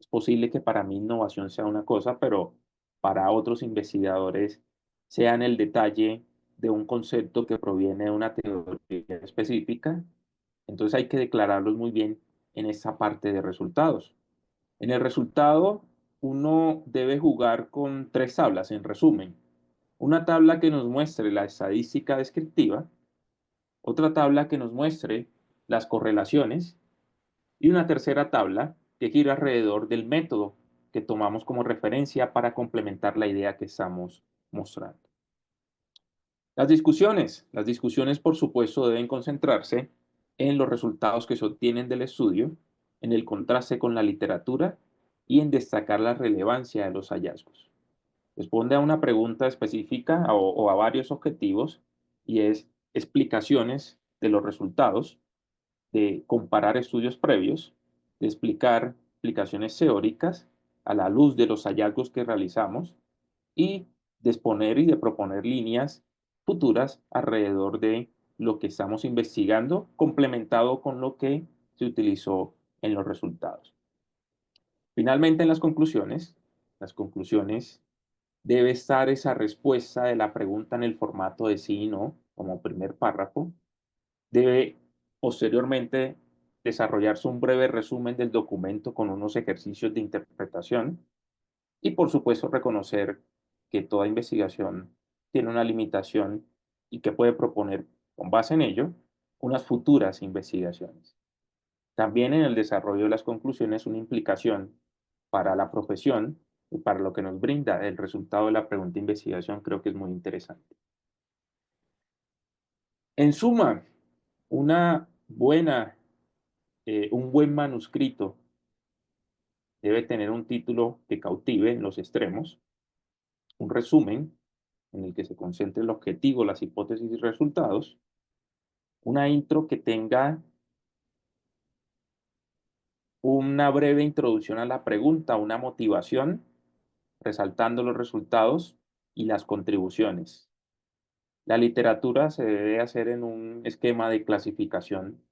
Es posible que para mí innovación sea una cosa, pero para otros investigadores sea en el detalle de un concepto que proviene de una teoría específica. Entonces hay que declararlos muy bien en esa parte de resultados. En el resultado, uno debe jugar con 3 tablas, en resumen. Una tabla que nos muestre la estadística descriptiva, otra tabla que nos muestre las correlaciones y una tercera tabla que gira alrededor del método que tomamos como referencia para complementar la idea que estamos mostrando. Las discusiones por supuesto deben concentrarse en los resultados que se obtienen del estudio, en el contraste con la literatura y en destacar la relevancia de los hallazgos. Responde a una pregunta específica o a varios objetivos y es explicaciones de los resultados, de comparar estudios previos, de explicar explicaciones teóricas a la luz de los hallazgos que realizamos y de exponer y de proponer líneas futuras alrededor de lo que estamos investigando, complementado con lo que se utilizó en los resultados. Finalmente, en las conclusiones debe estar esa respuesta de la pregunta en el formato de sí y no, como primer párrafo. Debe posteriormente desarrollarse un breve resumen del documento con unos ejercicios de interpretación y, por supuesto, reconocer que toda investigación tiene una limitación y que puede proponer, con base en ello, unas futuras investigaciones. También en el desarrollo de las conclusiones una implicación para la profesión y para lo que nos brinda el resultado de la pregunta de investigación creo que es muy interesante. En suma, una buena, un buen manuscrito debe tener un título que cautive en los extremos, un resumen en el que se concentre el objetivo, las hipótesis y resultados, una intro que tenga una breve introducción a la pregunta, una motivación, resaltando los resultados y las contribuciones. La literatura se debe hacer en un esquema de clasificación,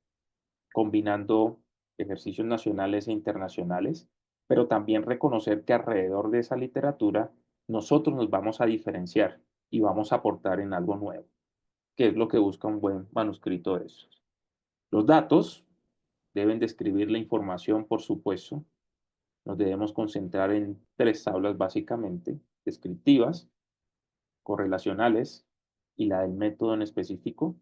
combinando ejercicios nacionales e internacionales, pero también reconocer que alrededor de esa literatura nosotros nos vamos a diferenciar y vamos a aportar en algo nuevo, que es lo que busca un buen manuscrito de esos. Los datos deben describir la información, por supuesto. Nos debemos concentrar en tres tablas básicamente, descriptivas, correlacionales y la del método en específico.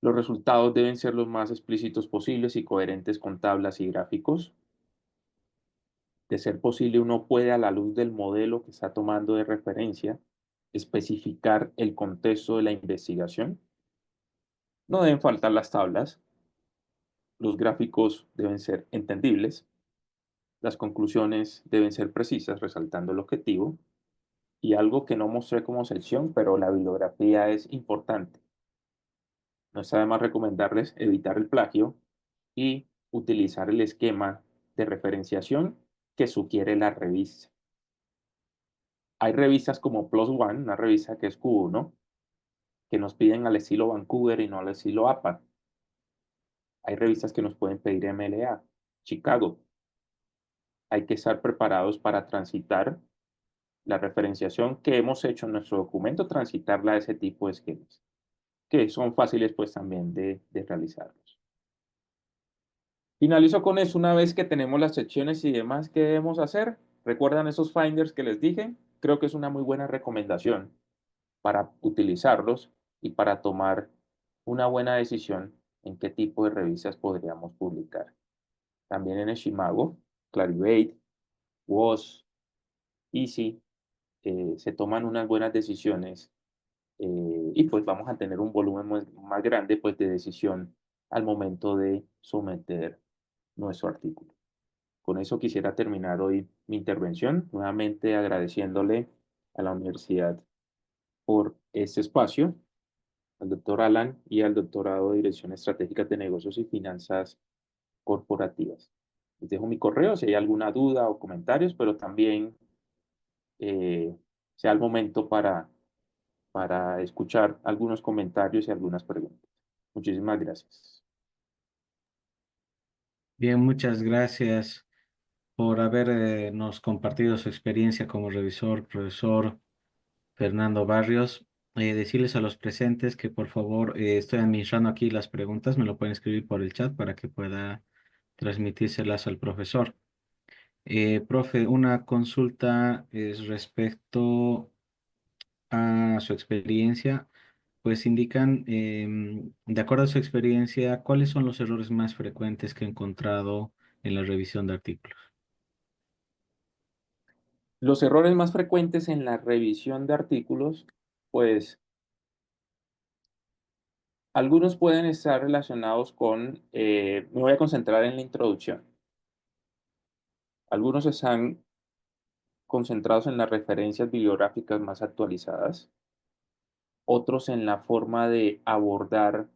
Los resultados deben ser los más explícitos posibles y coherentes con tablas y gráficos. De ser posible, uno puede, a la luz del modelo que está tomando de referencia, especificar el contexto de la investigación. No deben faltar las tablas. Los gráficos deben ser entendibles. Las conclusiones deben ser precisas, resaltando el objetivo. Y algo que no mostré como sección, pero la bibliografía es importante. No está de más recomendarles evitar el plagio y utilizar el esquema de referenciación que sugiere la revista. Hay revistas como Plus One, una revista que es Q1, que nos piden al estilo Vancouver y no al estilo APA. Hay revistas que nos pueden pedir MLA, Chicago. Hay que estar preparados para transitar la referenciación que hemos hecho en nuestro documento, transitarla a ese tipo de esquemas, que son fáciles pues también de realizarlos. Finalizo con eso. Una vez que tenemos las secciones y demás, ¿qué debemos hacer? ¿Recuerdan esos finders que les dije? Creo que es una muy buena recomendación para utilizarlos y para tomar una buena decisión en qué tipo de revistas podríamos publicar. También en Eshimago, Clarivate, WOS, Easy, se toman unas buenas decisiones y pues vamos a tener un volumen más grande pues de decisión al momento de someter nuestro artículo. Con eso quisiera terminar hoy mi intervención, nuevamente agradeciéndole a la universidad por este espacio, al doctor Alan y al doctorado de Dirección Estratégica de Negocios y Finanzas Corporativas. Les dejo mi correo si hay alguna duda o comentarios, pero también sea el momento para escuchar algunos comentarios y algunas preguntas. Muchísimas gracias. Bien, muchas gracias por habernos compartido su experiencia como revisor, profesor Fernando Barrios. Decirles a los presentes que por favor estoy administrando aquí las preguntas, me lo pueden escribir por el chat para que pueda transmitírselas al profesor. Profe, una consulta es respecto a su experiencia. pues indican, de acuerdo a su experiencia, cuáles son los errores más frecuentes que ha encontrado en la revisión de artículos. Los errores más frecuentes en la revisión de artículos, pues algunos pueden estar relacionados con, me voy a concentrar en la introducción. Algunos están concentrados en las referencias bibliográficas más actualizadas, otros en la forma de abordar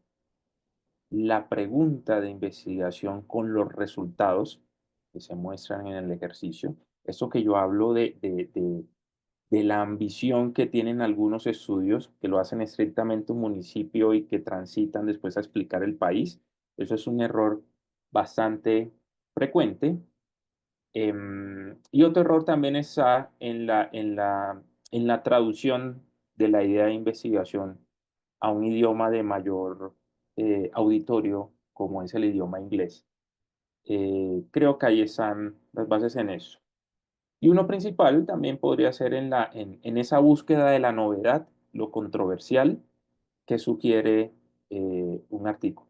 la pregunta de investigación con los resultados que se muestran en el ejercicio. Eso que yo hablo de la ambición que tienen algunos estudios que lo hacen estrictamente un municipio y que transitan después a explicar el país. Eso es un error bastante frecuente. Y otro error también está en la traducción de la idea de investigación a un idioma de mayor auditorio, como es el idioma inglés. Creo que ahí están las bases en eso. Y uno principal también podría ser en esa búsqueda de la novedad, lo controversial que sugiere un artículo.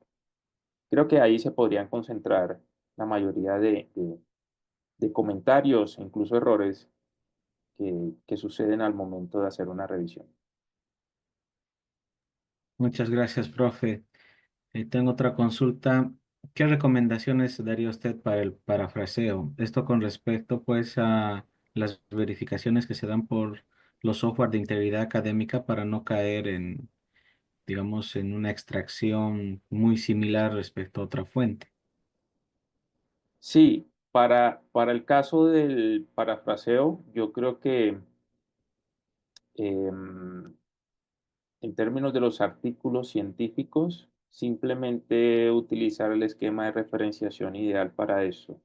Creo que ahí se podrían concentrar la mayoría de comentarios, e incluso errores que suceden al momento de hacer una revisión. Muchas gracias, profe. Tengo otra consulta. ¿Qué recomendaciones daría usted para el parafraseo? Esto con respecto, pues, a las verificaciones que se dan por los software de integridad académica para no caer en, digamos, en una extracción muy similar respecto a otra fuente. Sí, para el caso del parafraseo, yo creo que em, en términos de los artículos científicos, simplemente utilizar el esquema de referenciación ideal para eso,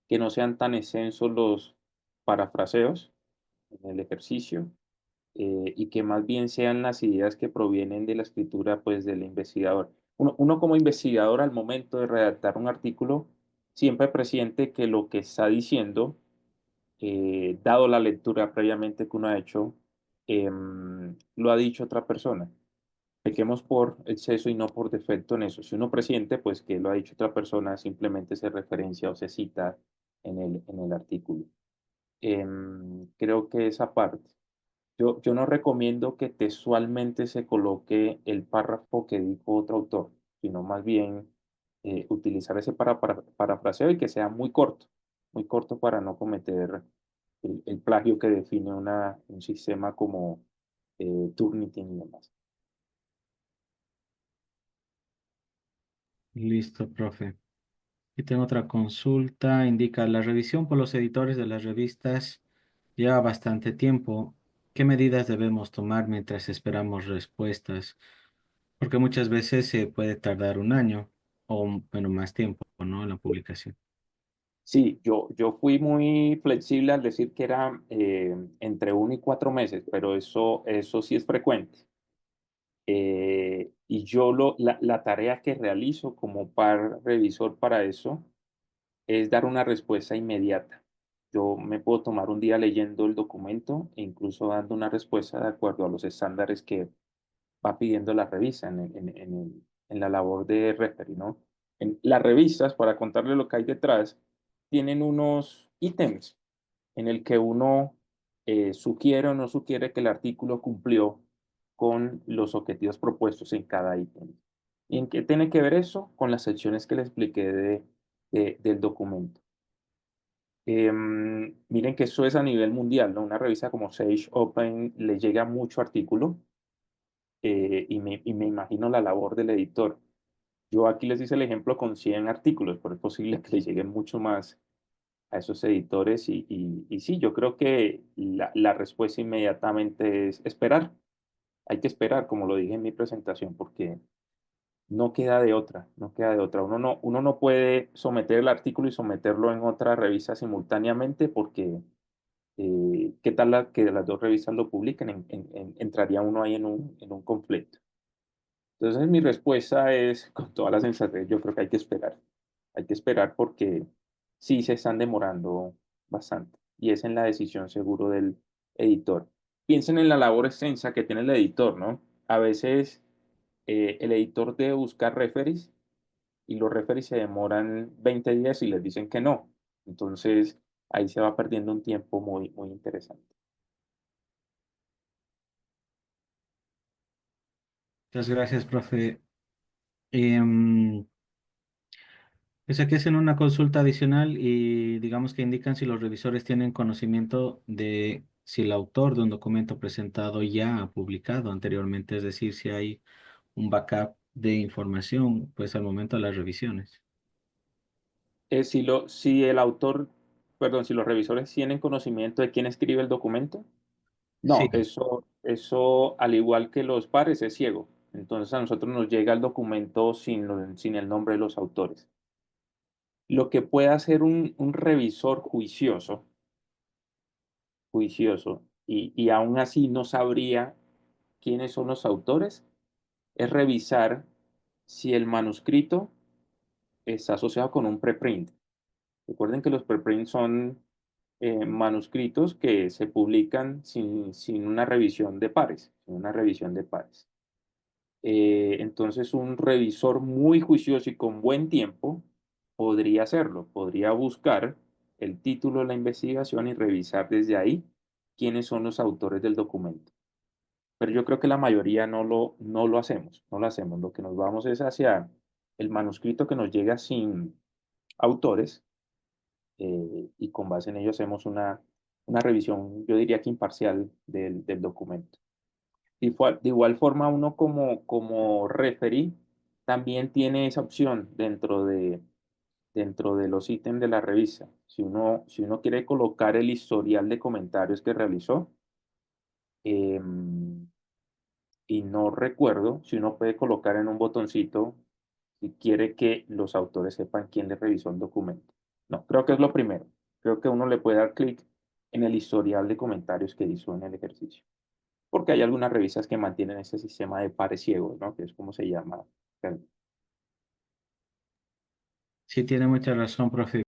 que no sean tan extensos los parafraseos en el ejercicio, y que más bien sean las ideas que provienen de la escritura, pues, del investigador. Uno como investigador, al momento de redactar un artículo, siempre presiente que lo que está diciendo, dado la lectura previamente que uno ha hecho, lo ha dicho otra persona. Pequemos por exceso y no por defecto en eso. Si uno presiente, pues que lo ha dicho otra persona, simplemente se referencia o se cita en el artículo. Creo que esa parte. Yo no recomiendo que textualmente se coloque el párrafo que dijo otro autor, sino más bien utilizar ese parafraseo y que sea muy corto para no cometer el plagio que define un sistema como Turnitin y demás. Listo, profe. Y tengo otra consulta. Indica, la revisión por los editores de las revistas lleva bastante tiempo. ¿Qué medidas debemos tomar mientras esperamos respuestas? Porque muchas veces se puede tardar un año o, bueno, más tiempo, ¿no? En la publicación. Sí, yo fui muy flexible al decir que era entre 1 y 4 meses, pero eso sí es frecuente. Y yo la tarea que realizo como par revisor para eso es dar una respuesta inmediata. Yo me puedo tomar un día leyendo el documento e incluso dando una respuesta de acuerdo a los estándares que va pidiendo la revista en la labor de referee, ¿no? Las revistas, para contarle lo que hay detrás, tienen unos ítems en el que uno sugiere o no sugiere que el artículo cumplió con los objetivos propuestos en cada ítem. ¿Y en qué tiene que ver eso? Con las secciones que le expliqué del documento. Miren que eso es a nivel mundial, ¿no? Una revista como Sage Open le llega mucho artículo, y me imagino la labor del editor. Yo aquí les hice el ejemplo con 100 artículos, pero es posible que le lleguen mucho más a esos editores y sí, yo creo que la respuesta inmediatamente es esperar. Hay que esperar, como lo dije en mi presentación, porque no queda de otra, no queda de otra. Uno no puede someter el artículo y someterlo en otra revista simultáneamente porque ¿qué tal que las dos revistas lo publiquen? Entraría uno ahí en un conflicto. Entonces mi respuesta es, con toda la sensatez, yo creo que hay que esperar. Hay que esperar porque sí se están demorando bastante. Y es en la decisión seguro del editor. Piensen en la labor extensa que tiene el editor, ¿no? a veces el editor debe buscar referees y los referees se demoran 20 días y les dicen que no. Entonces, ahí se va perdiendo un tiempo muy, muy interesante. Muchas gracias, profe. Em, pues aquí hacen una consulta adicional y digamos que indican si los revisores tienen conocimiento de si el autor de un documento presentado ya ha publicado anteriormente, es decir, si hay un backup de información, pues al momento de las revisiones. Si el autor, perdón, si los revisores tienen conocimiento de quién escribe el documento, no, Sí, eso al igual que los pares es ciego. Entonces a nosotros nos llega el documento sin el nombre de los autores. Lo que puede hacer un revisor juicioso, y aún así no sabría quiénes son los autores, es revisar si el manuscrito está asociado con un preprint. Recuerden que los preprints son manuscritos que se publican sin una revisión de pares, sin una revisión de pares. Entonces, un revisor muy juicioso y con buen tiempo podría hacerlo, podría buscar el título de la investigación y revisar desde ahí quiénes son los autores del documento. Pero yo creo que la mayoría no lo hacemos, no lo hacemos. Lo que nos vamos es hacia el manuscrito que nos llega sin autores, y con base en ello hacemos una revisión, yo diría que imparcial del documento. De igual forma, uno como referee también tiene esa opción dentro de los ítems de la revista. Si uno quiere colocar el historial de comentarios que realizó, em, y no recuerdo si uno puede colocar en un botoncito si quiere que los autores sepan quién le revisó el documento. No, creo que es lo primero. Creo que uno le puede dar clic en el historial de comentarios que hizo en el ejercicio. Porque hay algunas revistas que mantienen ese sistema de pares ciegos, ¿no? Que es como se llama. sí tiene mucha razón, profe.